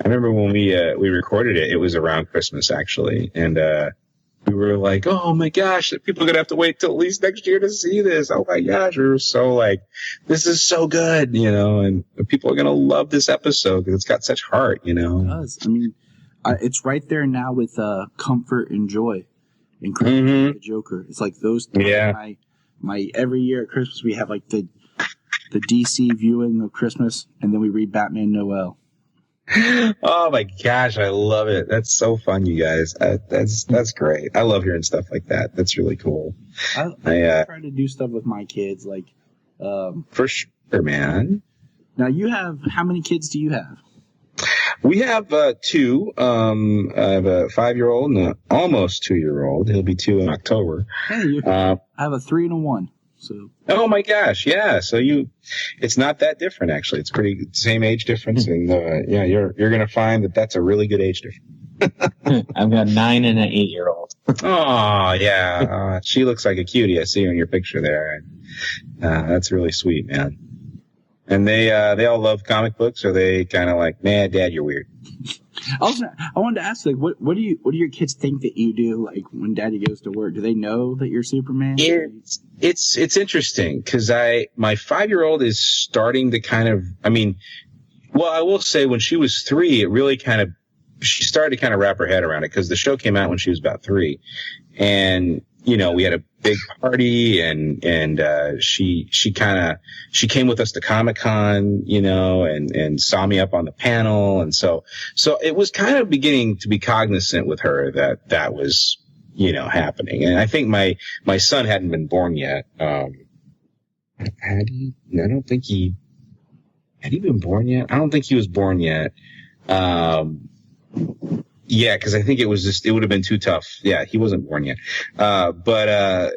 remember when we recorded it. It was around Christmas actually, and we were like, oh my gosh, people are going to have to wait till at least next year to see this. Oh my gosh. We were so like, this is so good, and people are going to love this episode because it's got such heart, It does. I mean, it's right there now with Comfort and Joy and Christmas the Joker. It's like those three. Yeah. My every year at Christmas, we have like the DC viewing of Christmas, and then we read Batman Noel. Oh my gosh, I love it. That's so fun, you guys. That's great. I love hearing stuff like that. That's really cool. I try to do stuff with my kids, like for sure, man. Now how many kids do you have? We have 2. I have a 5-year-old and an almost 2-year-old. He'll be 2 in October. Hey, I have a 3 and a 1. So. Oh my gosh, yeah. So it's not that different actually. It's pretty same age difference, and you're gonna find that that's a really good age difference. I've got 9 and an 8-year-old. Oh, yeah. She looks like a cutie. I see her in your picture there. That's really sweet, man. And they all love comic books, or they kind of like, man, Dad, you're weird. I wanted to ask, like, what do your kids think that you do, like, when Daddy goes to work? Do they know that you're Superman? It's interesting because my 5-year-old is starting to kind of, I will say when she was 3, it really she started to kind of wrap her head around it because the show came out when she was about 3, and we had a big party, and she came with us to Comic-Con, and saw me up on the panel, and so it was kind of beginning to be cognizant with her that was happening. And I think my son hadn't been born yet. I don't think had he been born yet? I don't think he was born yet. Yeah, because I think it would have been too tough. Yeah, he wasn't born yet. But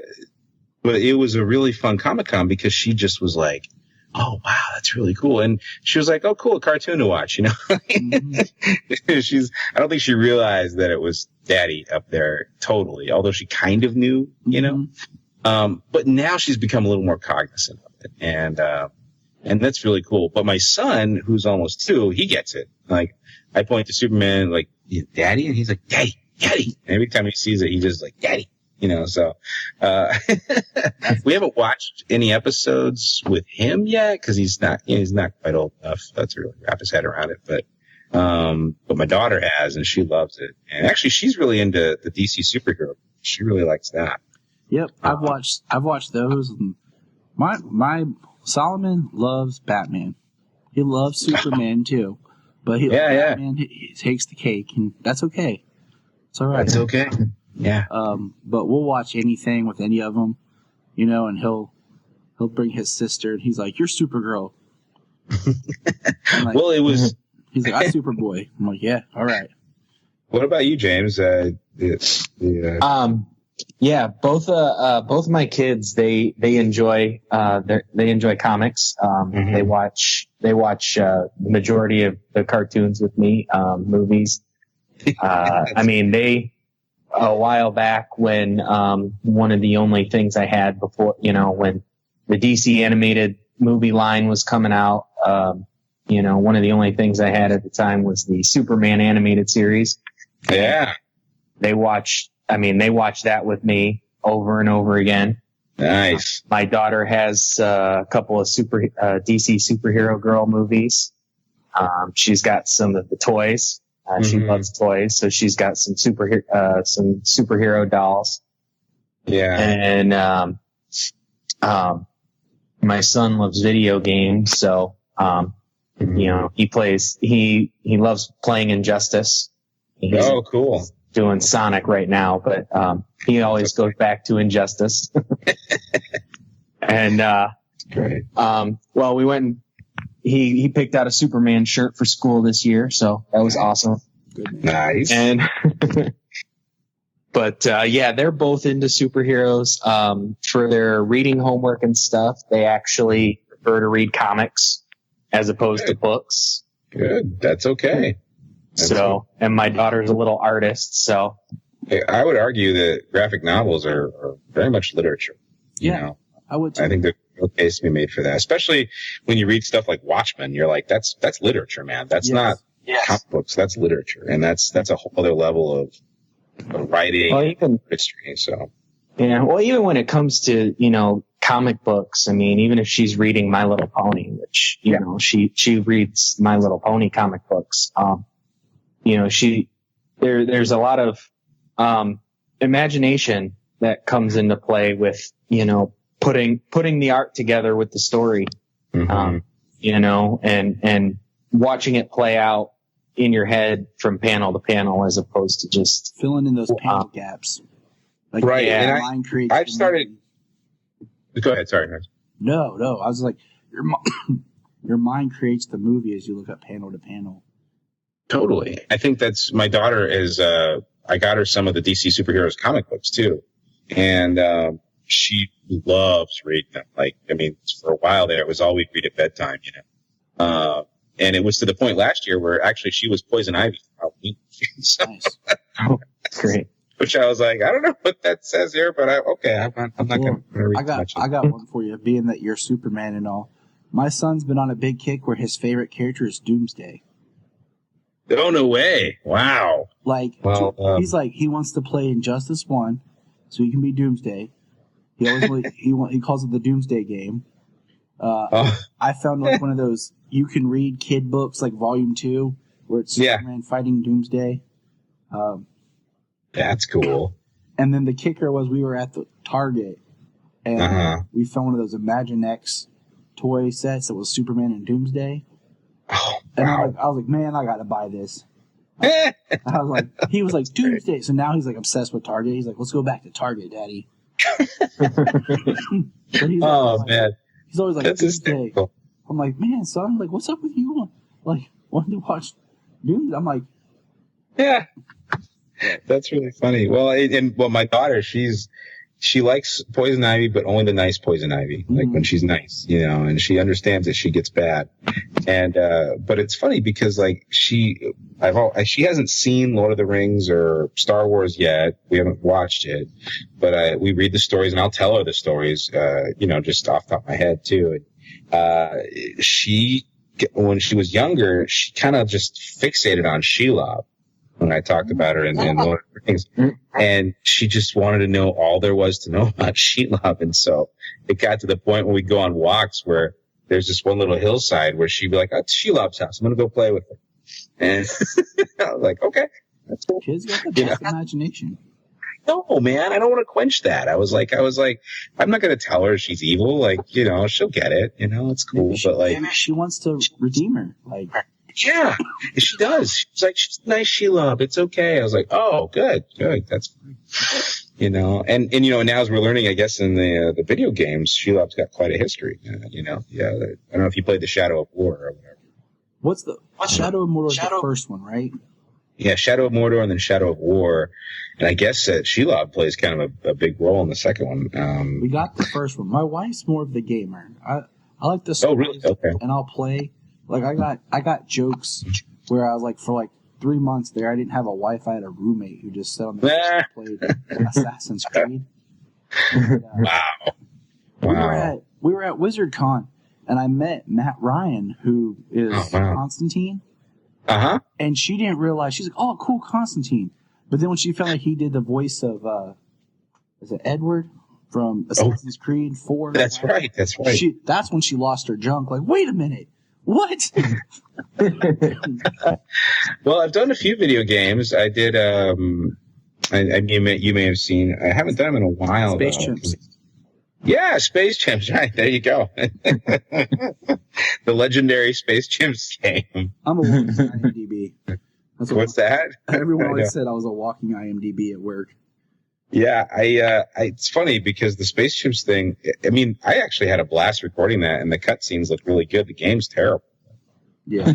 it was a really fun Comic-Con because she just was like, oh, wow, that's really cool. And she was like, oh, cool, a cartoon to watch, Mm-hmm. I don't think she realized that it was Daddy up there totally, although she kind of knew, but now she's become a little more cognizant of it. And that's really cool. But my son, who's almost 2, he gets it. Like, I point to Superman, like, Daddy? And he's like, Daddy, Daddy. And every time he sees it, he's just like, Daddy. So we haven't watched any episodes with him yet because he's not quite old enough to really wrap his head around it. But my daughter has, and she loves it. And actually, she's really into the DC superhero. She really likes that. Yep, I've watched those. And my Solomon loves Batman. He loves Superman too. But Batman he takes the cake, and that's okay. It's all right. That's okay. Yeah. But we'll watch anything with any of them, and he'll bring his sister, and he's like, "You're Supergirl." Like, well, it was. He's like, "I'm Superboy." I'm like, "Yeah, all right." What about you, James? Yeah, both of my kids they enjoy comics. Mm-hmm. They watch the majority of the cartoons with me, movies. A while back when one of the only things I had before, when the DC animated movie line was coming out, one of the only things I had at the time was the Superman animated series. Yeah. They watched that with me over and over again. Nice. My daughter has a couple of DC superhero girl movies. She's got some of the toys. She loves toys, so she's got some superhero dolls. Yeah. And my son loves video games, so he loves playing Injustice. Oh, cool. Doing Sonic right now, but he always goes back to Injustice. And great. Well, we went and he picked out a Superman shirt for school this year, so that was awesome. Nice. And but they're both into superheroes. For their reading homework and stuff, they actually prefer to read comics as opposed to books. Good. That's okay. And my daughter's a little artist, so. I would argue that graphic novels are very much literature. I would too. I think there's a case to be made for that, especially when you read stuff like Watchmen. You're like, that's literature, man. That's not comic books. That's literature, and that's a whole other level of writing history. So. Yeah. Well, even when it comes to comic books, even if she's reading My Little Pony, which she reads My Little Pony comic books. There's a lot of imagination that comes into play with putting the art together with the story, and watching it play out in your head from panel to panel as opposed to just filling in those panel gaps. Like, right. Yeah, and I've started. Go ahead. Sorry. No. I was like, your mind creates the movie as you look at panel to panel. Totally. I think that's my daughter is, I got her some of the DC superheroes comic books too. And, she loves reading them. For a while there, it was all we'd read at bedtime, and it was to the point last year where actually she was Poison Ivy for So, Nice. Oh, great. which I was like, I don't know what that says here, but I'm not going to read I got much. I got one for you. Being that you're Superman and all, my son's been on a big kick where his favorite character is Doomsday. Oh, no way. Wow. Like, Well, he's like, he wants to play Injustice 1 so he can be Doomsday. He always he calls it the Doomsday game. I found like one of those you can read kid books, like Volume 2, where it's Superman fighting Doomsday. That's cool. And then the kicker was we were at the Target, and we found one of those Imaginext toy sets that was Superman and Doomsday. Oh, And wow. I was like, man, I gotta buy this. I was like, he was like Doomsday, so now he's like obsessed with Target. He's like, let's go back to Target, Daddy. But he's Man. he's always like That's Doomsday. hysterical. I'm like, man, son, like, what's up with you? Like, wanting to watch Doomsday? I'm like, Yeah. That's really funny. Well, my daughter, she likes poison ivy, but only the nice poison ivy, like when she's nice, and she understands that she gets bad. And, but it's funny because like she hasn't seen Lord of the Rings or Star Wars yet. We haven't watched it, but, we read the stories and I'll tell her the stories, just off the top of my head too. When she was younger, she kind of just fixated on Shelob. When I talked about her in Lord of the Rings, and she just wanted to know all there was to know about Shelob. And so it got to the point when we go on walks where there's this one little hillside where she'd be like, "Oh, it's Shelob's house. I'm going to go play with her." And I was like, okay, that's cool. kids got the best imagination. No, man, I don't want to quench that. I was like, I'm not going to tell her she's evil. Like, she'll get it. It's cool. But like, Maybe she wants to redeem her. Like, yeah, she does. She's like, she's nice, Shelob. It's okay. I was like, oh, good. That's fine. And now as we're learning, I guess in the video games, Shelob's got quite a history. Yeah. I don't know if you played the Shadow of War or whatever. what's Shadow of Mordor is the first one, right? Yeah, Shadow of Mordor and then Shadow of War. And I guess that Shelob plays kind of a big role in the second one. We got the first one. My wife's more of the gamer. I like the stories. Oh, really? Okay. And I'll play. Like, I got jokes where I was like, for like 3 months there, I didn't have a wife. I had a roommate who just sat on the couch and played Assassin's Creed. And, Wow. We were at WizardCon, and I met Matt Ryan, who is Constantine. Uh-huh. And she didn't realize. She's like, "Oh, cool, Constantine." But then when she found out he did the voice of, is it Edward from Assassin's Creed 4? That's right. That's when she lost her junk. Like, wait a minute. What? Well, I've done a few video games. I did. You may have seen. I haven't done them in a while. Space though. Chimps. Yeah, Space Chimps. Right there, you go. The legendary Space Chimps game. I'm a walking IMDb. What's that? Everyone always said I was a walking IMDb at work. Yeah, it's funny because the Space Chimps thing. I mean, I actually had a blast recording that, and the cutscenes look really good. The game's terrible. Yeah.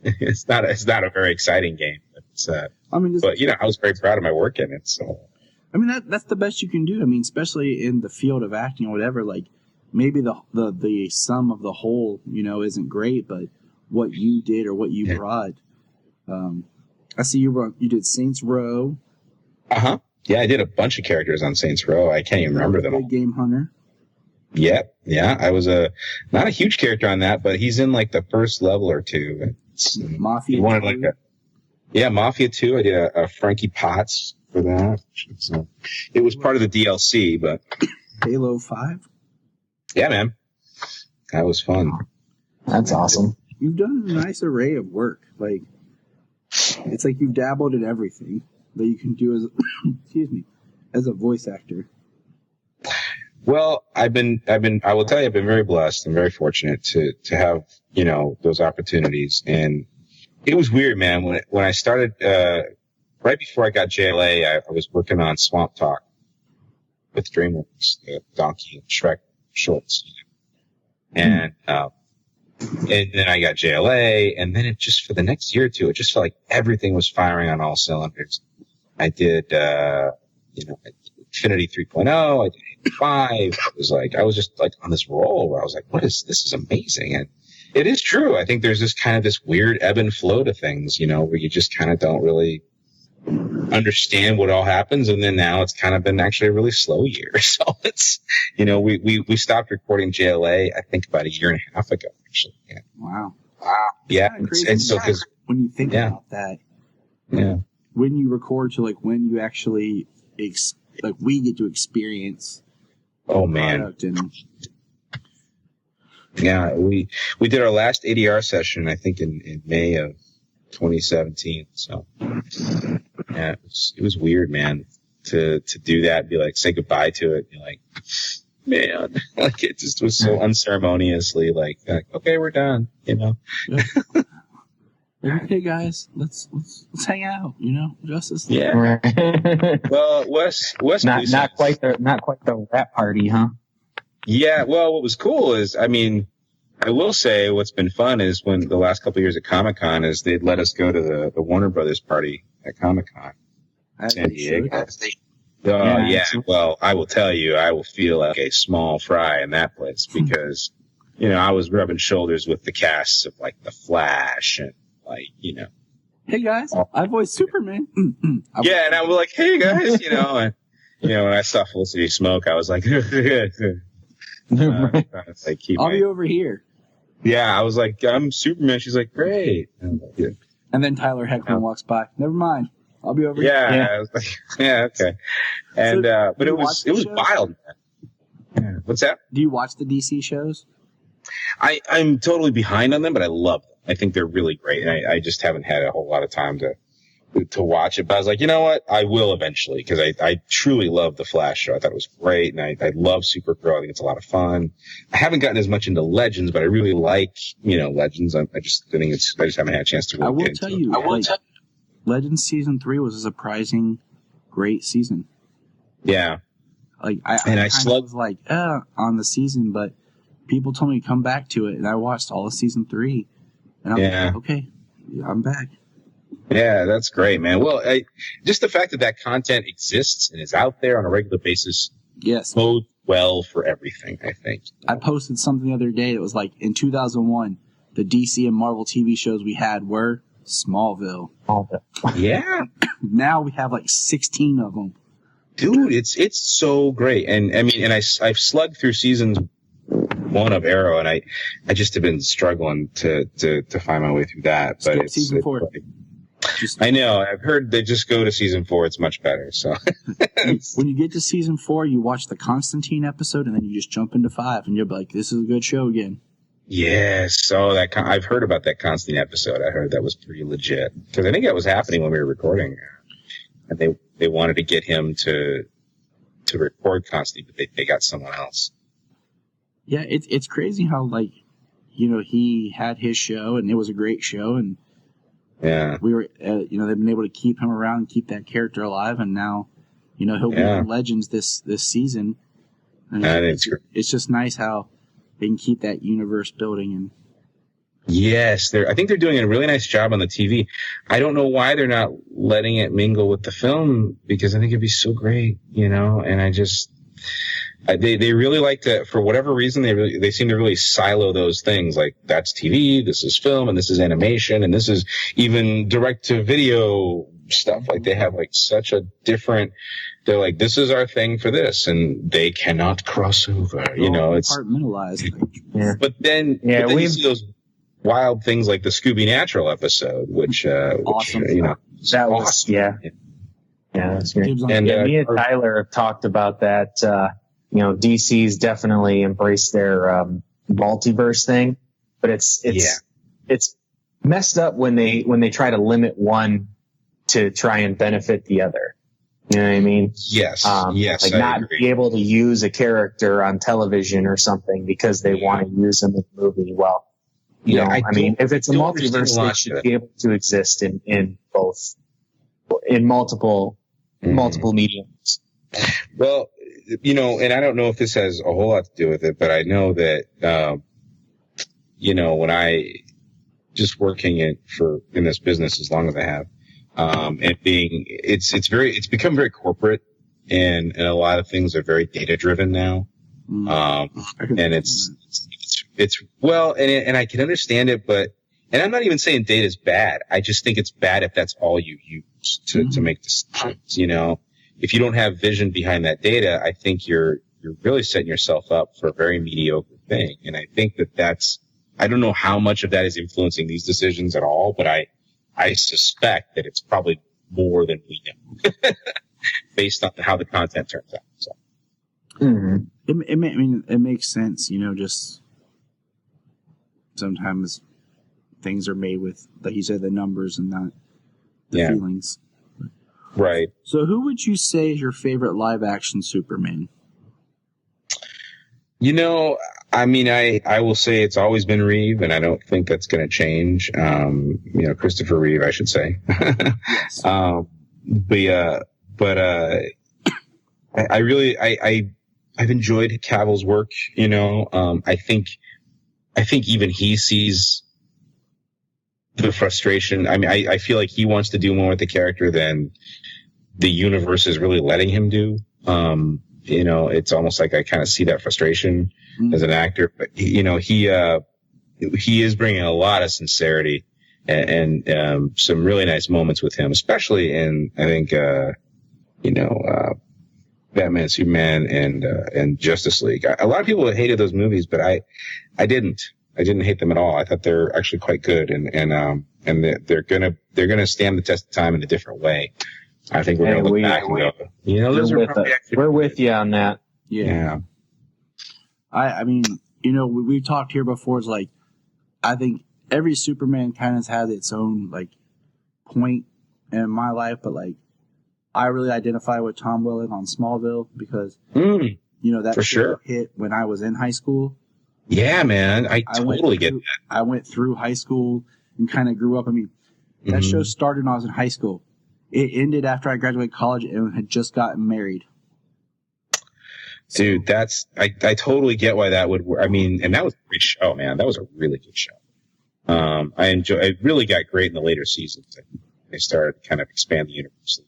It's not a very exciting game. But I was very proud of my work in it. So, I mean, that's the best you can do. I mean, especially in the field of acting or whatever. Like, maybe the sum of the whole, isn't great, but what you did or what you brought. I see you did Saints Row. Uh-huh. Yeah, I did a bunch of characters on Saints Row. I can't even remember them all. Big Game Hunter. Yep. Yeah, I was not a huge character on that, but he's in like the first level or two. Mafia. He wanted Mafia 2. I did a Frankie Potts for that. So it was part of the DLC, but Halo 5. Yeah, man, that was fun. That's awesome. You've done a nice array of work. Like, it's like you've dabbled in everything that you can do as a voice actor. Well, I will tell you, I've been very blessed and very fortunate to have, those opportunities. And it was weird, man. When I started, right before I got JLA, I was working on Swamp Talk with DreamWorks, the Donkey and Shrek shorts. And then I got JLA, and then it just, for the next year or two, it just felt like everything was firing on all cylinders. I did, Infinity 3.0, I did 5. I was just like on this roll where I was like, this is amazing. It is true. I think there's this kind of this weird ebb and flow to things, where you just kind of don't really understand what all happens. And then now it's kind of been actually a really slow year. So it's, we stopped recording JLA, I think about a year and a half ago, actually. Yeah. Wow. Yeah. Crazy. It's so because when you think about that, when you record to when you actually we get to experience. Oh man. Yeah, we did our last ADR session, I think, in May of 2017. So, yeah, it was weird, man, to do that, be like, say goodbye to it. Be like, man, like it just was so unceremoniously like okay, we're done, Yeah. Hey guys, let's hang out, Justice. Yeah. Right. Well, Wes not quite the rap party, huh? Yeah, well, what was cool is, I will say what's been fun is when the last couple of years at Comic-Con is they'd let us go to the Warner Brothers party at Comic-Con in San Diego. Yeah. Well, I will tell you, I will feel like a small fry in that place because, I was rubbing shoulders with the casts of The Flash and Hey guys, I voiced Superman. Yeah, and I was like, hey guys, and, when I saw Felicity Smoke, I was like, I'll be over here. Yeah, I was like, I'm Superman. She's like, great. And then Tyler Heckman walks by. Never mind. I'll be over here. Yeah. I was like, yeah, okay. And but it was wild. Yeah. What's that? Do you watch the DC shows? I'm totally behind on them, but I love them. I think they're really great. And I just haven't had a whole lot of time to watch it. But I was like, you know what? I will eventually because I truly love the Flash show. I thought it was great. And I love Supergirl. I think it's a lot of fun. I haven't gotten as much into Legends, but I really like, Legends. I just haven't had a chance to really get into it. I will tell you. Legends season 3 was a surprising great season. Yeah. I was like, on the season, but people told me to come back to it, and I watched all of season 3, and I was like, okay, I'm back. Yeah, that's great, man. Well, just the fact that content exists and is out there on a regular basis, bodes well for everything, I think. I posted something the other day that was like, in 2001, the DC and Marvel TV shows we had were Smallville. Yeah. Now we have 16 of them. Dude, it's so great. And I've slugged through seasons 1 of Arrow, and I just have been struggling to find my way through that. But it's season 4. I know. I've heard they just go to season 4. It's much better. So when you get to season 4, you watch the Constantine episode, and then you just jump into 5, and you're like, "This is a good show again." Yes. So I've heard about that Constantine episode. I heard that was pretty legit because I think that was happening when we were recording, and they wanted to get him to record Constantine, but they got someone else. Yeah, it's crazy how he had his show, and it was a great show, and. Yeah, we were, they've been able to keep him around and keep that character alive, and now, he'll be in Legends this season. And it's just nice how they can keep that universe building. And yes, I think they're doing a really nice job on the TV. I don't know why they're not letting it mingle with the film because I think it'd be so great, And I just. They really like to, for whatever reason, they seem to really silo those things. Like, that's TV, this is film, and this is animation, and this is even direct to video stuff. Like, they have such a different, they're like, this is our thing for this, and they cannot cross over, it's compartmentalized. But then you see those wild things like the Scooby Natural episode, which awesome. That was awesome. Yeah, that's great. And me and Tyler have talked about that. DC's definitely embraced their multiverse thing, but it's messed up when they try to limit one to try and benefit the other. You know what I mean? Yes. Yes. Not be able to use a character on television or something because they want to use them in the movie. Well, if it's a multiverse, they should be able to exist in multiple mediums. Well, and I don't know if this has a whole lot to do with it, but I know that, when I just working in this business as long as I have, it's become very corporate and a lot of things are very data driven now. And well, and I can understand it, and I'm not even saying data is bad. I just think it's bad if that's all you use to make decisions. You know, if you don't have vision behind that data, I think you're really setting yourself up for a very mediocre thing. And I think I don't know how much of that is influencing these decisions at all, but I suspect that it's probably more than we know based on how the content turns out. So. It makes sense, you know, just sometimes things are made with, like you said, the numbers and not the feelings. Right. So who would you say is your favorite live action Superman? You know, I mean, I will say it's always been Reeve, and I don't think that's going to change. You know, Christopher Reeve, I should say. Yes. I've enjoyed Cavill's work. You know, I think even he sees the frustration. I mean, I feel like he wants to do more with the character than the universe is really letting him do. You know, it's almost like I kind of see that frustration as an actor, but you know, he is bringing a lot of sincerity and some really nice moments with him, especially in, I think, you know, Batman, Superman, and Justice League. A lot of people hated those movies, but I didn't hate them at all. I thought they're actually quite good, and they're gonna stand the test of time in a different way. I think we're going to look back and go, you know, we're with you on that. Yeah. I mean, you know, we've talked here before. It's like, I think every Superman kind of has its own, like, point in my life, but, like, I really identify with Tom Welling on Smallville because, you know, that show hit when I was in high school. Yeah, man. I totally get that. I went through high school and kind of grew up. I mean, that show started when I was in high school. It ended after I graduated college and had just gotten married. Dude, I totally get why that would work. I mean, and that was a great show, man. That was a really good show. It really got great in the later seasons. They started to kind of expand the universe.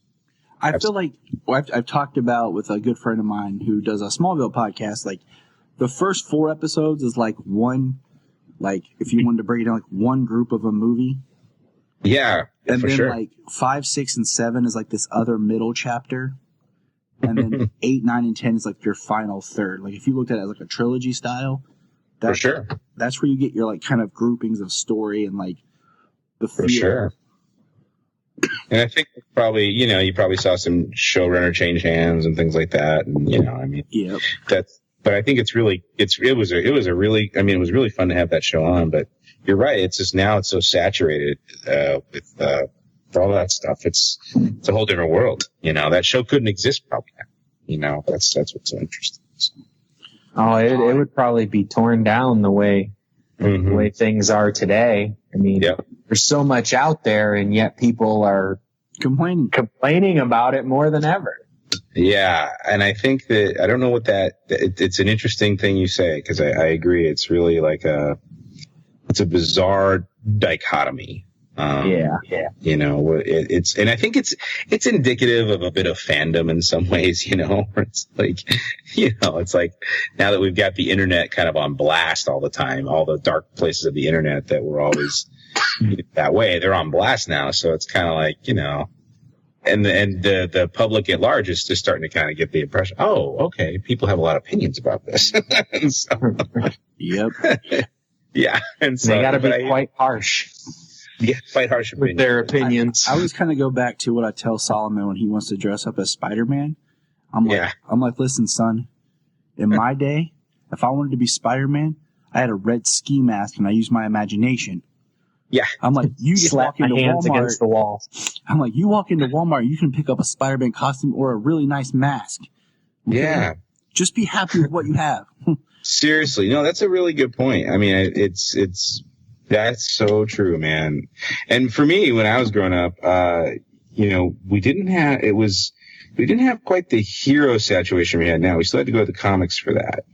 I feel like I've talked about with a good friend of mine who does a Smallville podcast, like the first 4 episodes is like one, like if you wanted to break it down, like one group of a movie. Yeah. And for then sure. like 5, 6, and 7 is like this other middle chapter. And then 8, 9, and 10 is like your final third. Like if you looked at it as like a trilogy style, for sure. That's where you get your like kind of groupings of story and like the feel. For sure. And I think probably, you know, you probably saw some showrunner change hands and things like that. And, you know, I mean, but I think it was really fun to have that show on, but you're right. It's just now it's so saturated, with all that stuff. It's a whole different world. You know, that show couldn't exist probably now. You know, that's what's so interesting. So. Oh, it would probably be torn down the way things are today. I mean, there's so much out there, and yet people are complaining about it more than ever. Yeah, and I think that I don't know what it's an interesting thing you say, because I agree. It's really like it's a bizarre dichotomy. You know, and I think it's indicative of a bit of fandom in some ways, you know, where it's like, you know, it's like now that we've got the internet kind of on blast all the time, all the dark places of the internet that were always that way, they're on blast now. So it's kind of like, you know, and the public at large is just starting to kind of get the impression, oh, okay, people have a lot of opinions about this. Yep. Yeah. And so they got to be quite harsh. Yeah, quite harsh with their opinions. I always kind of go back to what I tell Solomon when he wants to dress up as Spider-Man. I'm like, listen, son, in my day, if I wanted to be Spider-Man, I had a red ski mask and I used my imagination. Yeah. I'm like, you just slap walk into my hands Walmart against the wall. I'm like, you walk into Walmart, you can pick up a Spider-Man costume or a really nice mask. Okay? Yeah. Just be happy with what you have. Seriously. No, that's a really good point. I mean, that's so true, man. And for me, when I was growing up, you know, we didn't have quite the hero saturation we had now. We still had to go to the comics for that.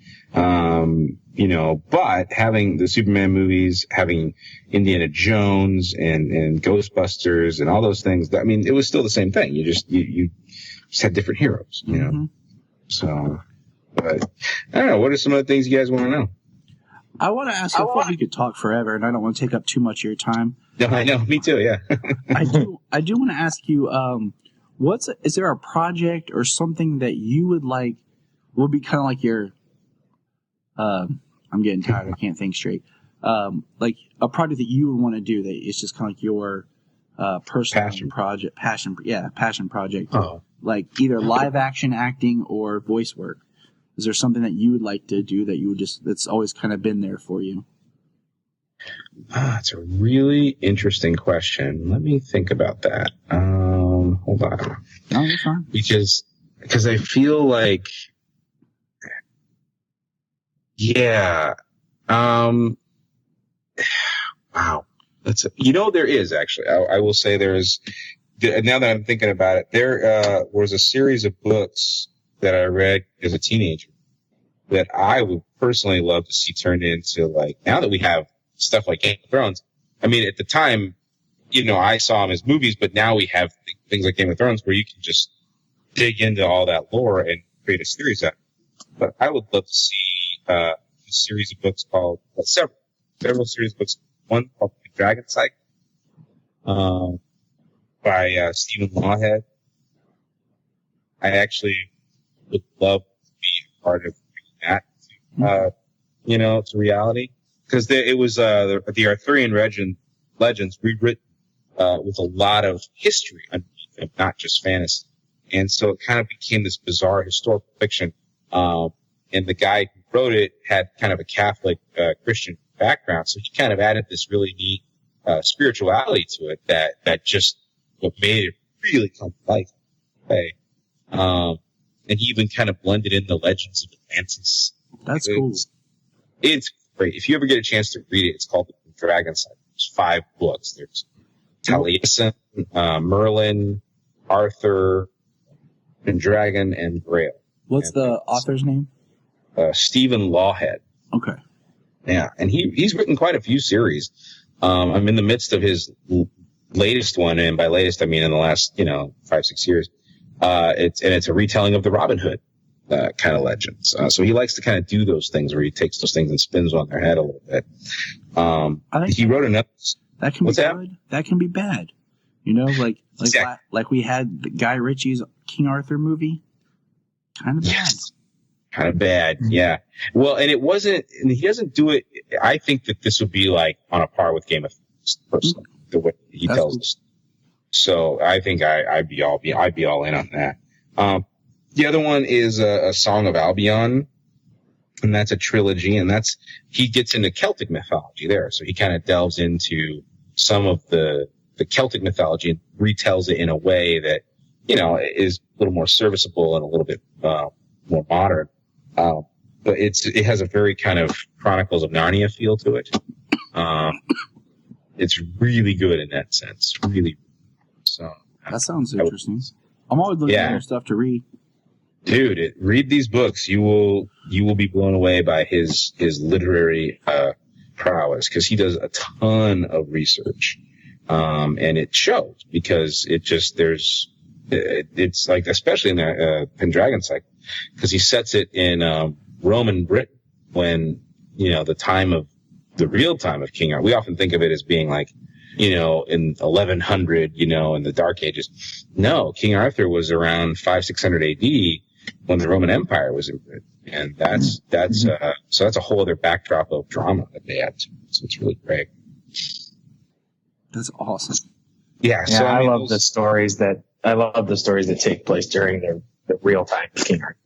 You know, but having the Superman movies, having Indiana Jones and Ghostbusters and all those things, I mean, it was still the same thing. You just had different heroes, you know? So, but I don't know. What are some of the things you guys want to know? I want to ask you, I thought we could talk forever, and I don't want to take up too much of your time. No, I know. Me too. Yeah. I do want to ask you, is there a project or something that you would like, would be kind of like your, I'm getting tired, I can't think straight. Like a project that you would want to do that it's just kind of like your personal passion project. Oh. Like either live action acting or voice work. Is there something that you would like to do that you would that's always kind of been there for you? That's a really interesting question. Let me think about that. Hold on. No, you're fine. Because I feel like, yeah. Wow. There is actually. I will say there's. Now that I'm thinking about it, there was a series of books that I read as a teenager that I would personally love to see turned into, like, now that we have stuff like Game of Thrones. I mean, at the time, I saw them as movies, but now we have things like Game of Thrones where you can just dig into all that lore and create a series out of it. But I would love to see a series of books called, several series of books. One called The Dragon Cycle by Stephen Lawhead. I actually would love to be a part of that, to reality. Because it was the Arthurian legends rewritten with a lot of history underneath them, not just fantasy. And so it kind of became this bizarre historical fiction. And the guy who wrote it had kind of a Catholic Christian background, so he kind of added this really neat spirituality to it that just what made it really come to life. Okay. And he even kind of blended in the legends of Atlantis. That's cool. It's great. If you ever get a chance to read it, it's called The Dragon Cycle. There's 5 books. There's Taliesin, Merlin, Arthur, Pendragon, and Grail. What's the author's name? Stephen Lawhead. Okay. Yeah, and he's written quite a few series. I'm in the midst of his latest one, and by latest I mean in the last 5-6 years. It's a retelling of the Robin Hood kind of legends. So he likes to kind of do those things where he takes those things and spins on their head a little bit. I think he wrote another. That can be good. That can be bad. Like we had the Guy Ritchie's King Arthur movie. Kind of bad. Yes. Kind of bad, yeah. Well, and it wasn't, and he doesn't do it. I think that this would be like on a par with Game of Thrones, personally, the way he tells us. So I think I'd be all in on that. The other one is a Song of Albion, and that's a trilogy, and he gets into Celtic mythology there. So he kind of delves into some of the Celtic mythology and retells it in a way that, is a little more serviceable and a little bit more modern. But it has a very kind of Chronicles of Narnia feel to it. It's really good in that sense. Really. So that sounds interesting. I'm always looking for stuff to read. Dude, read these books. You will be blown away by his literary prowess, because he does a ton of research, and it shows, because it's like, especially in the Pendragon Cycle, because he sets it in Roman Britain when the real time of King Arthur. We often think of it as being like, in 1100, in the Dark Ages. No, King Arthur was around 500-600 AD when the Roman Empire was in Britain, and that's a whole other backdrop of drama that they add to it. So it's really great. That's awesome. Yeah. So I love the stories that take place during the real time of King Arthur.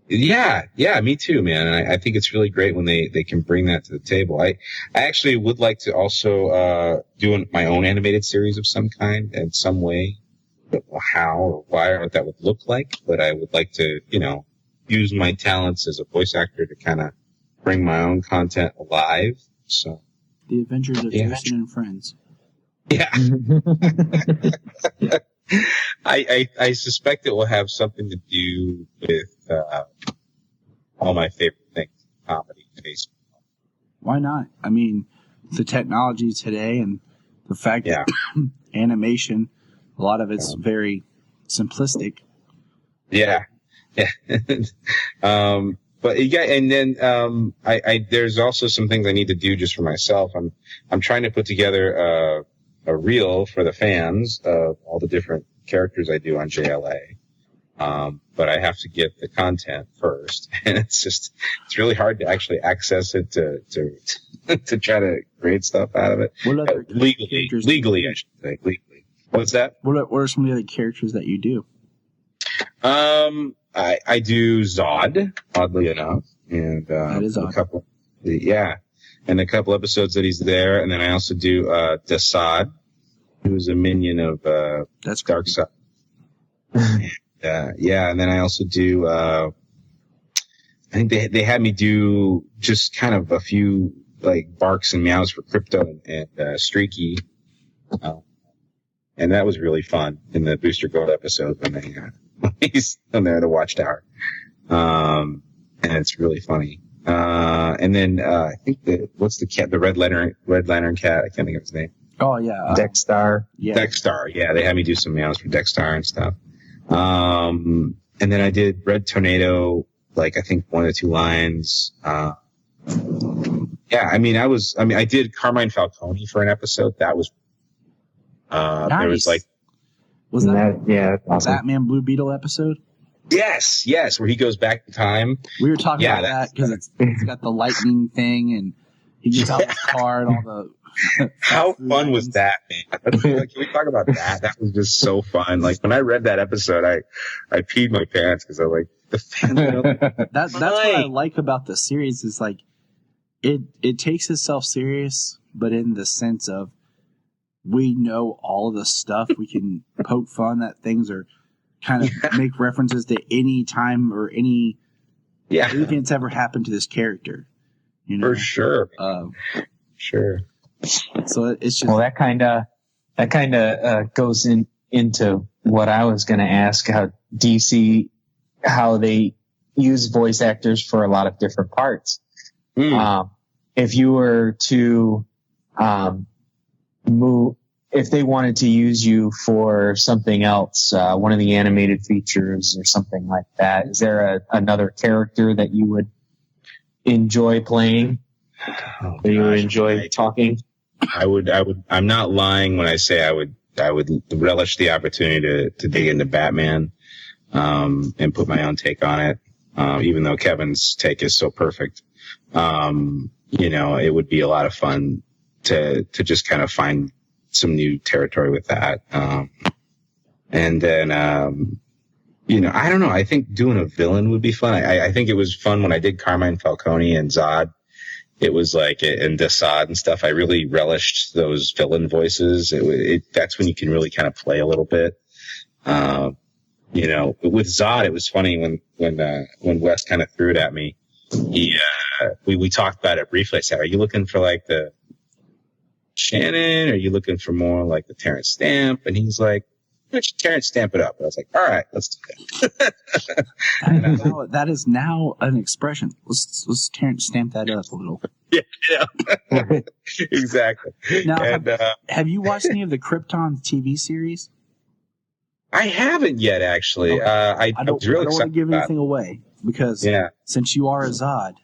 Yeah, me too, man. And I think it's really great when they can bring that to the table. I actually would like to also do my own animated series of some kind in some way. But how or why or what that would look like. But I would like to, use my talents as a voice actor to kind of bring my own content alive. So The Adventures of Jason and Friends. Yeah. I suspect it will have something to do with all my favorite things, comedy, baseball. Why not? I mean, the technology today and the fact that animation, a lot of it's very simplistic. Yeah. But yeah, and then I there's also some things I need to do just for myself. I'm trying to put together a reel for the fans of all the different characters I do on JLA. But I have to get the content first, and it's really hard to actually access it to try to create stuff out of it. What other Legally, I should say legally. What's that? What are some of the other characters that you do? I do Zod, oddly enough, and that is odd. and a couple episodes that he's there, and then I also do Desaad, who's a minion of That's Darkseid. And then I also do. I think they had me do just kind of a few like barks and meows for Krypton and Streaky, and that was really fun in the Booster Gold episode when he's on there at the Watchtower, and it's really funny. And then I think what's the cat? The Red Lantern cat. I can't think of his name. Oh yeah, Dexstar. Yeah. Dexstar. Yeah, they had me do some meows for Dexstar and stuff. And then I did Red Tornado, like I think 1 or 2 lines. I did Carmine Falcone for an episode. That was, nice. There was like, was that that's awesome. Batman Blue Beetle episode? yes, where he goes back in time. We were talking Yeah, about that because it's got the lightning thing, and he gets out his car and all the. How fun was that, man? Can we talk about that? That was just so fun. Like when I read that episode, I peed my pants because I was like, the fans. That's what I like about the series is like it takes itself serious, but in the sense of we know all of the stuff. We can poke fun at things or kind of make references to any time or anything that's ever happened to this character. You know, For sure. Sure. So it's just Well, that kind of goes into what I was going to ask. How DC, how they use voice actors for a lot of different parts. If you were to move, if they wanted to use you for something else, one of the animated features or something like that, is there another character that you would enjoy playing? That you would enjoy talking? I would, I'm not lying when I say I would relish the opportunity to dig into Batman, and put my own take on it. Even though Kevin's take is so perfect. It would be a lot of fun to just kind of find some new territory with that. And then, I don't know. I think doing a villain would be fun. I think it was fun when I did Carmine Falcone and Zod. It was like, and Desaad and stuff. I really relished those villain voices. That's when you can really kind of play a little bit. With Zod, it was funny when Wes kind of threw it at me. We talked about it briefly. I said, "Are you looking for like the Shannon? Or are you looking for more like the Terrence Stamp?" And he's like, "Let's Terrence Stamp it up." And I was like, "All right, let's do that." That is now an expression. Let's Terrence Stamp that up a little. Yeah. Exactly. Now, have you watched any of the Krypton TV series? I haven't yet, actually. Okay. I don't was really want to excited give about anything away because since you are a Zod,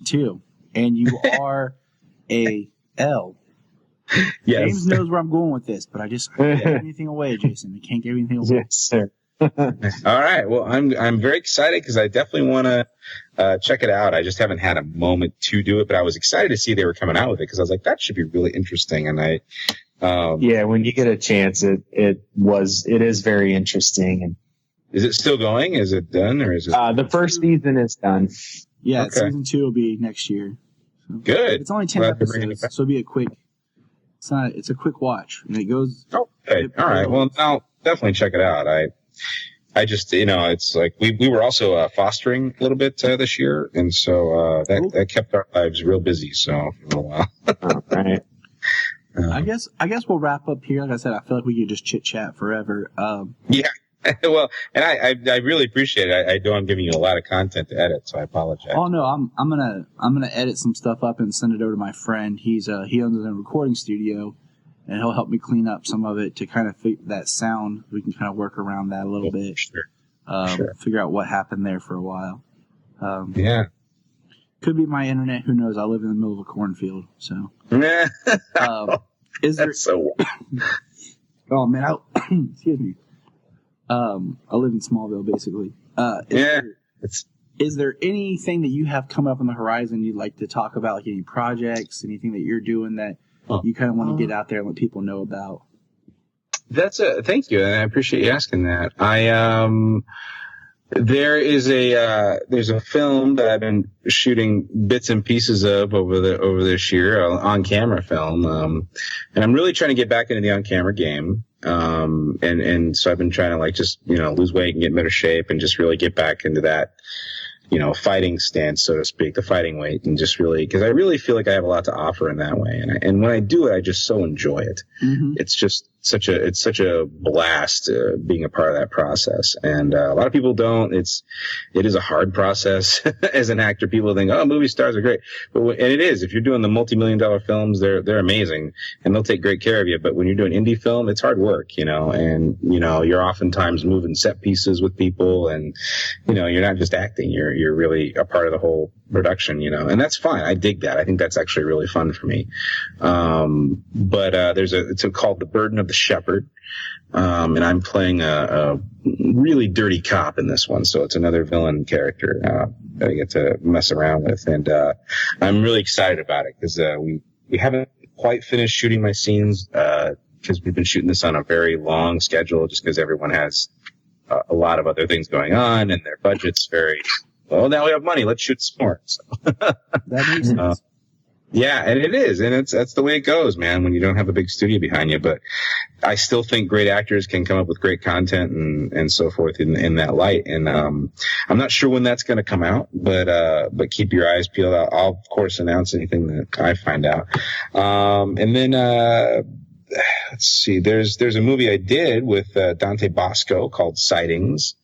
too, and you are a L. Yes. James knows where I'm going with this, but I can't give anything away, Jason. I can't give anything away. Yes, sir. All right. Well, I'm very excited because I definitely want to check it out. I just haven't had a moment to do it, but I was excited to see they were coming out with it because I was like, that should be really interesting. And when you get a chance, it is very interesting. And is it still going? Is it done, or is it? The first season is done. Yeah, Okay. Season 2 will be next year. So Good. It's only 10 Glad they're bringing episodes, it back. so it'll be a quick. It's a quick watch, and it goes. Okay. All right. Well, I'll definitely check it out. I just, it's like we were also fostering a little bit this year, and so that kept our lives real busy. So for a while. All right. I guess we'll wrap up here. Like I said, I feel like we could just chit chat forever. Yeah. Well, and I really appreciate it. I know I'm giving you a lot of content to edit, so I apologize. Oh no, I'm gonna edit some stuff up and send it over to my friend. He owns a recording studio, and he'll help me clean up some of it to kind of that sound. We can kind of work around that a little bit. Sure. Figure out what happened there for a while. Yeah. Could be my internet. Who knows? I live in the middle of a cornfield. So, is there? That's so. Oh man, excuse me. I live in Smallville, basically. Is there anything that you have come up on the horizon you'd like to talk about, like any projects, anything that you're doing that you kind of want to get out there and let people know about? Thank you, and I appreciate you asking that. There's a film that I've been shooting bits and pieces of over this year, on camera film, and I'm really trying to get back into the on camera game. And so I've been trying to just lose weight and get in better shape and just really get back into that fighting stance, so to speak, the fighting weight, and just really, because I really feel like I have a lot to offer in that way, and when I do it, I just so enjoy it. Mm-hmm. It's just such a blast being a part of that process, and a lot of people don't. It is a hard process as an actor. People think, oh, movie stars are great, and it is. If you're doing the multi-million-dollar films, they're amazing, and they'll take great care of you. But when you're doing indie film, it's hard work, and you're oftentimes moving set pieces with people, and you're not just acting. You're really a part of the whole production, and that's fine. I dig that. I think that's actually really fun for me. But it's called The Burden of the Shepherd. And I'm playing a really dirty cop in this one. So it's another villain character, that I get to mess around with. And, I'm really excited about it because, we haven't quite finished shooting my scenes, because we've been shooting this on a very long schedule just because everyone has a lot of other things going on and their budget's very, well, now we have money. Let's shoot some more. So. That makes sense. Yeah, and it is, and that's the way it goes, man, when you don't have a big studio behind you. But I still think great actors can come up with great content and so forth in that light. And I'm not sure when that's going to come out, but keep your eyes peeled. I'll of course announce anything that I find out. And then let's see, there's a movie I did with Dante Bosco called Sightings.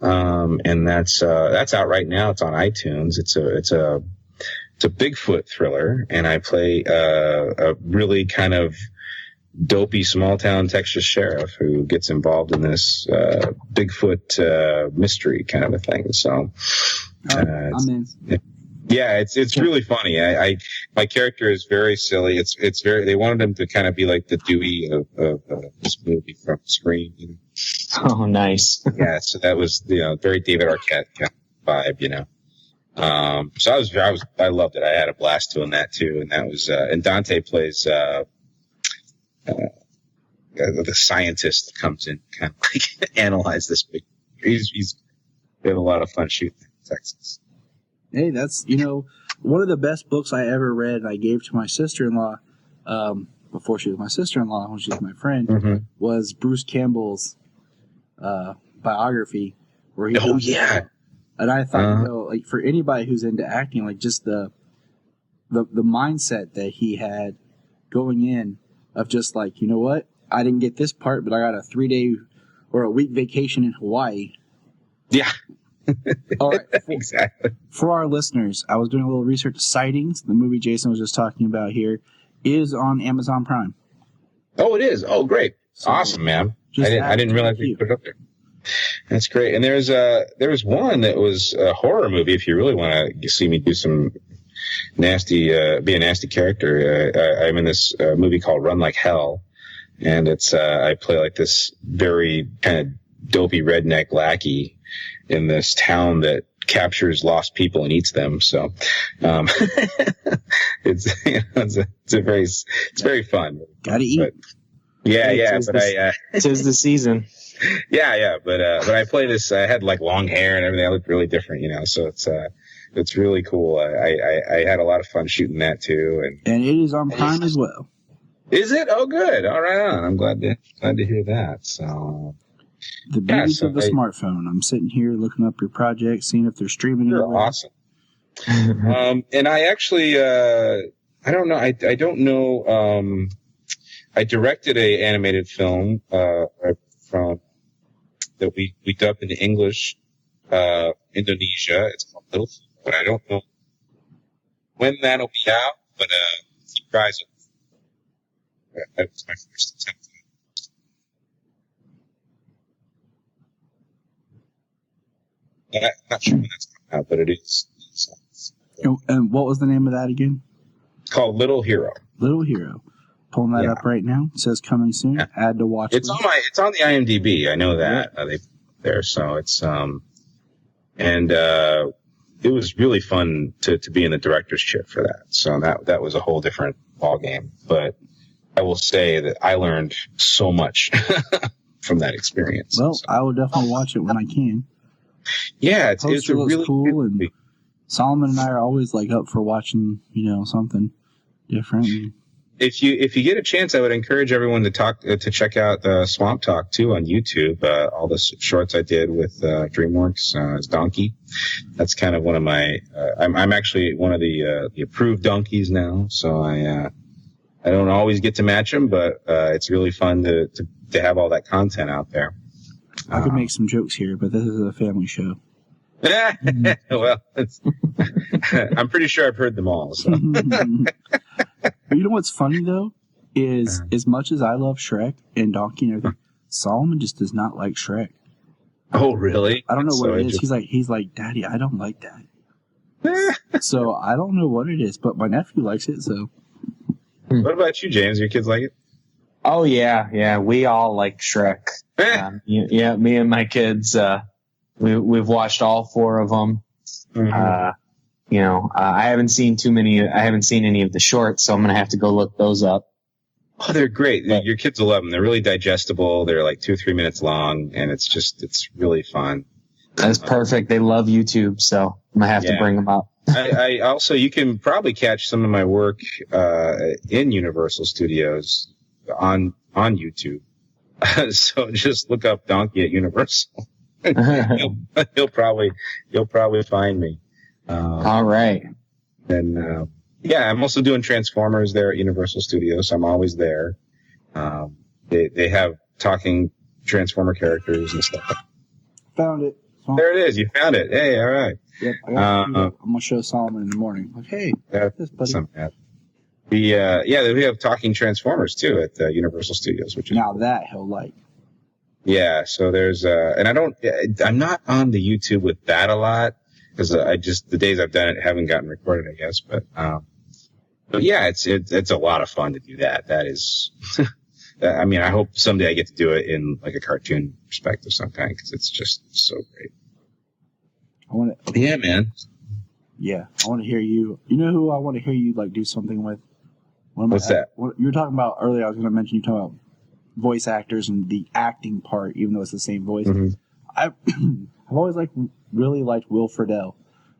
And that's out right now. It's on iTunes. It's a Bigfoot thriller, and I play a really kind of dopey small town Texas sheriff who gets involved in this Bigfoot mystery kind of a thing. So, I'm in. Yeah, it's really funny. My character is very silly. It's very. They wanted him to kind of be like the Dewey of this movie from Scream. Oh, nice. Yeah, so that was very David Arquette kind of vibe, So I loved it. I had a blast doing that too, and that was and Dante plays the scientist that comes in, kind of like analyze this big. We had a lot of fun shooting in Texas. Hey, that's one of the best books I ever read. And I gave to my sister-in-law before she was my sister-in-law, when she was my friend, was Bruce Campbell's biography, where he. Oh yeah. And I thought, like for anybody who's into acting, like just the mindset that he had going in of just like, you know what, I didn't get this part, but I got a 3-day or a week vacation in Hawaii. Yeah. All right. Exactly. For our listeners, I was doing a little research. Sightings, the movie Jason was just talking about here, is on Amazon Prime. Oh, it is. Oh, great. So, awesome, man. I didn't realize we put it up there. That's great. And there was one that was a horror movie. If you really want to see me do some nasty, be a nasty character, I'm in this movie called Run Like Hell, and it's I play like this very kind of dopey redneck lackey in this town that captures lost people and eats them. So it's very fun. Gotta eat. But, yeah. But tis the season. Yeah, but I play this. I had like long hair and everything. I looked really different, So it's really cool. I had a lot of fun shooting that too, and it is on Prime as well. Is it? Oh, good. All right, on. I'm glad to hear that. So the beauties of the smartphone. I'm sitting here looking up your project, seeing if they're streaming. You're awesome. And I actually, I don't know. I don't know. I directed a animated film from that we dubbed into English, Indonesia. It's called Little Feet, but I don't know when that'll be out. But keep your eyes open. That was my first attempt. I'm not sure when that's coming. but it is. And what was the name of that again? It's called Little Hero. Little Hero. Pulling that up right now. It says coming soon. Yeah. Add to watch It's list. it's on the IMDb. I know that they there. So it's it was really fun to be in the director's chair for that. So that was a whole different ball game. But I will say that I learned so much from that experience. Well, so. I will definitely watch it when I can. Yeah, it's a Poster looks really cool, good and movie. Solomon and I are always like up for watching, something different. If you get a chance, I would encourage everyone to check out Swamp Talk too on YouTube. All the shorts I did with DreamWorks as Donkey. That's kind of one of my. I'm actually one of the approved donkeys now, so I don't always get to match them, but it's really fun to have all that content out there. I could make some jokes here, but this is a family show. Well, I'm pretty sure I've heard them all. So. But you know what's funny though is as much as I love Shrek and Donkey and everything, Solomon just does not like Shrek. Oh, really? I don't know what So it is. He's like, Daddy, I don't like that. So I don't know what it is, but my nephew likes it. So What about you, James? Your kids like it? Oh yeah. We all like Shrek. Me and my kids. We've watched all 4 of them. Mm-hmm. I haven't seen I haven't seen any of the shorts, so I'm gonna have to go look those up. Oh, they're great. Your kids will love them. They're really digestible. They're like 2 or 3 minutes long, and it's really fun. That's perfect. They love YouTube, so I'm gonna have to bring them up. I also, you can probably catch some of my work in Universal Studios on YouTube. So just look up Donkey at Universal. You'll probably find me. All right. And I'm also doing Transformers there at Universal Studios. So I'm always there. They have talking Transformer characters and stuff. found it. There it is. You found it. Hey, all right. Yep, I got it. I'm gonna show Solomon in the morning. Like, hey, this buddy. We have talking Transformers too at Universal Studios, which is Now that he'll like. yeah. So there's and I'm not on the YouTube with that a lot because the days I've done it haven't gotten recorded, I guess. But yeah, it's a lot of fun to do that. That is, I mean, I hope someday I get to do it in like a cartoon perspective sometime because it's just so great. Yeah, man. Yeah, I want to hear you. You know who I want to hear you like do something with? What's that? What you were talking about earlier. I was going to mention you talking about voice actors and the acting part, even though it's the same voice. Mm-hmm. I've always really liked Will Friedle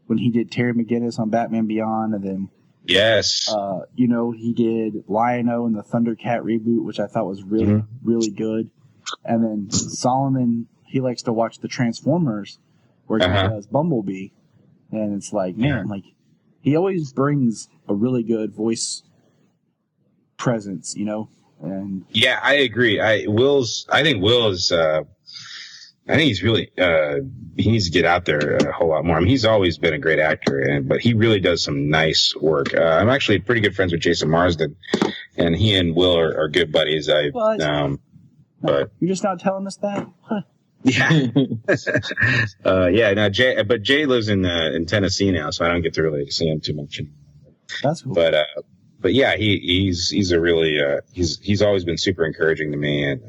when he did Terry McGinnis on Batman Beyond, and then Yes. he did Lion-O in the Thundercat reboot, which I thought was really really good. And then Solomon, he likes to watch the Transformers where he does Bumblebee, and it's like, man, like he always brings a really good voice presence, and Yeah, I agree. I think Will is, I think he's really, he needs to get out there a whole lot more. I mean, he's always been a great actor, but he really does some nice work. I'm actually pretty good friends with Jason Marsden, and he and Will are good buddies. But you're just not telling us that? Huh. yeah. But Jay lives in Tennessee now, so I don't get to really see him too much. That's cool. But yeah, he's a really, he's always been super encouraging to me. And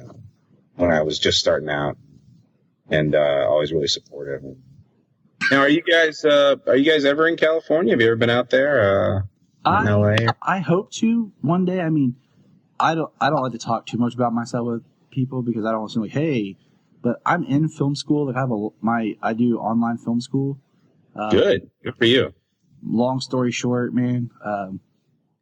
when I was just starting out, and always really supportive. Now, are you guys ever in California? Have you ever been out there in LA? I hope to one day. I mean, I don't like to talk too much about myself with people because I don't want to seem like, hey, but I'm in film school. Like I do online film school. Good for you. Long story short, man,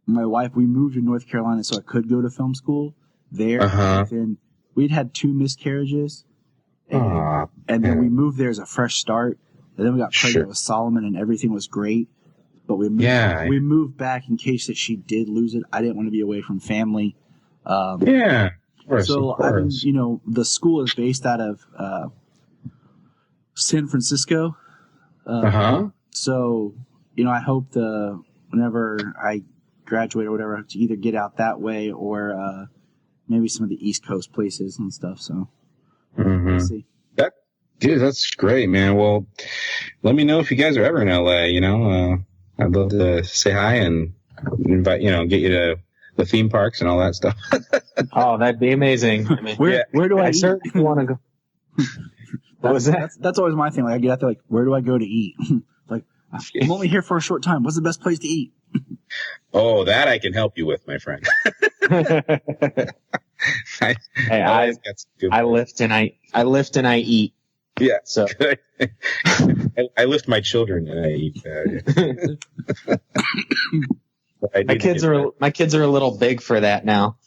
my wife, we moved to North Carolina so I could go to film school there. And we'd had 2 miscarriages. And then we moved there as a fresh start. And then we got pregnant with Solomon, and everything was great. But we moved back in case that she did lose it. I didn't want to be away from family. Of course. The school is based out of San Francisco. So, I hope whenever I graduate or whatever, to either get out that way or maybe some of the East Coast places and stuff. So. We'll see. Dude, that's great, man. Well, let me know if you guys are ever in LA, I'd love to say hi and invite, get you to the theme parks and all that stuff. Oh, that'd be amazing. I mean, Where do I eat? certainly want to go. What was that? That's always my thing. Like I get out there, like, where do I go to eat? Like, I'm only here for a short time. What's the best place to eat? Oh, that I can help you with, my friend. I lift and I eat. Yeah. So I lift my children and I eat. my kids are a little big for that now.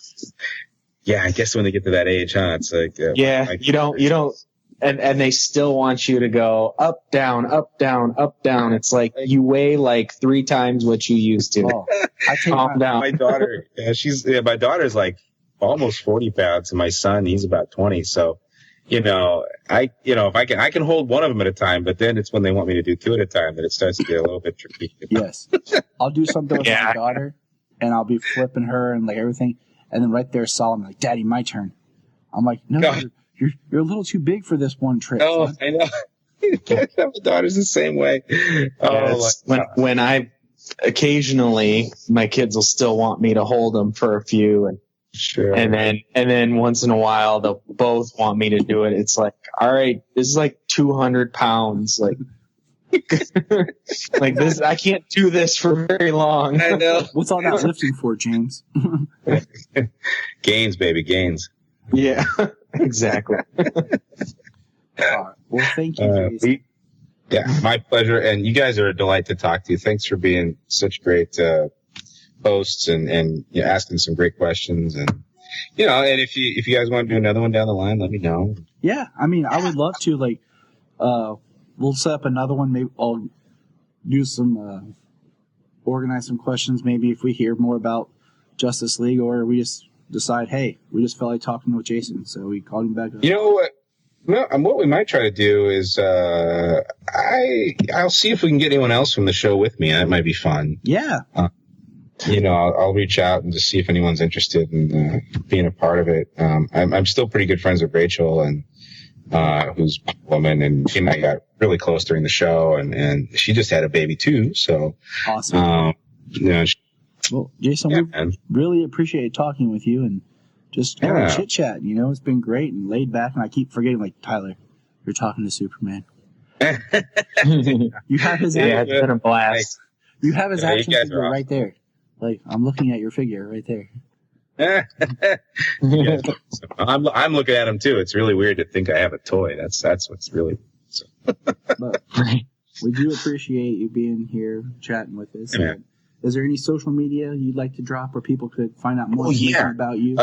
Yeah, I guess when they get to that age, huh? It's like you don't, and they still want you to go up, down, up, down, up, down. It's like you weigh like 3 times what you used to. Oh, I take Calm down. my daughter. My daughter's like almost 40 pounds, and my son, he's about 20. So, if I can hold one of them at a time, but then it's when they want me to do 2 at a time that it starts to get a little bit tricky. Yes. I'll do something with my daughter, and I'll be flipping her and like everything. And then right there, Solomon, like, Daddy, my turn. I'm like, no, you're a little too big for this one trip. Oh, son. I know. My daughter's the same way. When I occasionally, my kids will still want me to hold them for a few, sure. and then once in a while they'll both want me to do it. It's like, all right, this is like 200 pounds, like. Like this, I can't do this for very long. I know. What's all that lifting for, James? Gains, baby, gains. Yeah, exactly. Well, thank you, Jason. Yeah, my pleasure. And you guys are a delight to talk to. Thanks for being such great hosts and asking some great questions. And and if you guys want to do another one down the line, let me know. Yeah, I mean, I would love to. Like, we'll set up another one. Maybe I'll do some organize some questions. Maybe if we hear more about Justice League, or we just decide, hey, we just felt like talking with Jason, so we called him back. You know what? No, what we might try to do is I'll see if we can get anyone else from the show with me. That might be fun. Yeah. I'll reach out and just see if anyone's interested in being a part of it. I'm still pretty good friends with Rachel, and who's a woman, and she and I got really close during the show, and she just had a baby too. So awesome. Well, Jason, we really appreciate talking with you and just chit chat. It's been great and laid back, and I keep forgetting, like, Tyler, you're talking to Superman. You have his it's been a blast. You have his action figure right there. Like, I'm looking at your figure right there. I'm looking at him too. It's really weird to think I have a toy. That's what's really. But we do appreciate you being here chatting with us. Yeah. Is there any social media you'd like to drop where people could find out more information about you?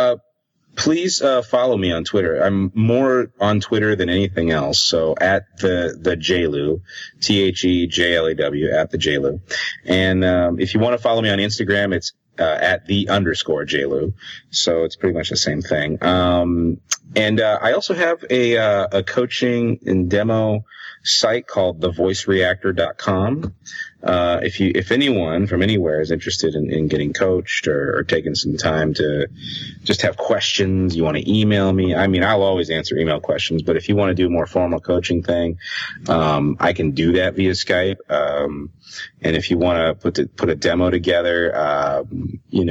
Please follow me on Twitter. I'm more on Twitter than anything else. So at the JLew, THEJLAW, at the JLew. And if you want to follow me on Instagram, it's at _JLew. So it's pretty much the same thing. And I also have a coaching and demo site called thevoicereactor.com. If anyone from anywhere is interested in getting coached or taking some time to just have questions, you want to email me. I mean, I'll always answer email questions, but if you want to do a more formal coaching thing, I can do that via Skype. And if you want to put a demo together, we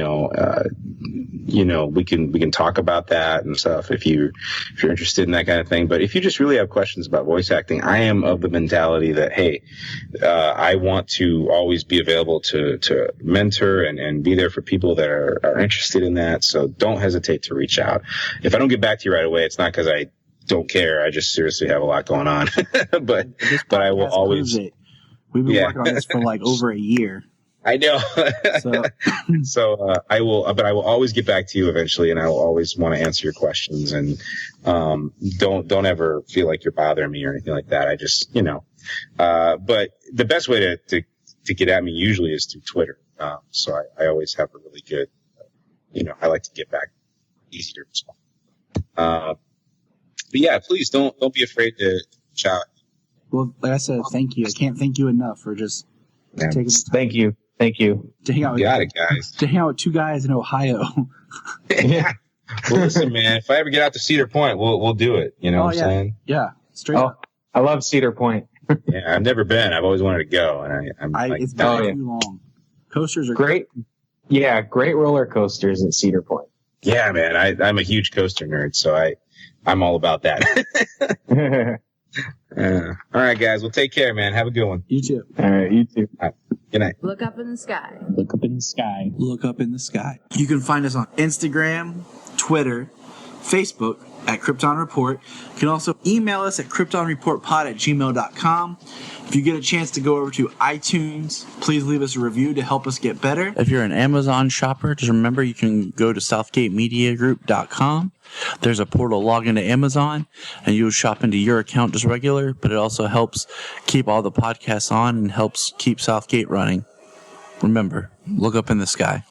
can talk about that and stuff if you're interested in that kind of thing. But if you just really have questions about voice acting, I am of the mentality that, hey, I want to always be available to mentor and be there for people that are interested in that. So don't hesitate to reach out. If I don't get back to you right away, it's not because I don't care. I just seriously have a lot going on. but I will always. We've been working on this for like over a year. I know. So I will always get back to you eventually, and I will always want to answer your questions. And don't ever feel like you're bothering me or anything like that. I just, but the best way to get at me usually is through Twitter. So I always have a really good, I like to get back, easy to respond. But yeah, please don't be afraid to reach out. Well, like I said, thank you. I can't thank you enough for just taking the time. Thank you. To hang out guys. To hang out with 2 guys in Ohio. Yeah. Well, listen, man. If I ever get out to Cedar Point, we'll do it. You know what I'm saying? Yeah. Straight up. I love Cedar Point. Yeah, I've never been. I've always wanted to go, and I'm like, It's been yeah. too long. Coasters are Great. Yeah, great roller coasters at Cedar Point. yeah, man. I'm a huge coaster nerd, so I'm all about that. All right, guys. Well, take care, man. Have a good one. You too. All right, you too. Good night. Look up in the sky. Look up in the sky. Look up in the sky. You can find us on Instagram, Twitter, Facebook at Krypton Report. You can also email us at kryptonreportpod@gmail.com. If you get a chance to go over to iTunes, please leave us a review to help us get better. If you're an Amazon shopper, just remember you can go to southgatemediagroup.com. There's a portal, log into Amazon, and you'll shop into your account just regular, but it also helps keep all the podcasts on and helps keep Southgate running. Remember, look up in the sky.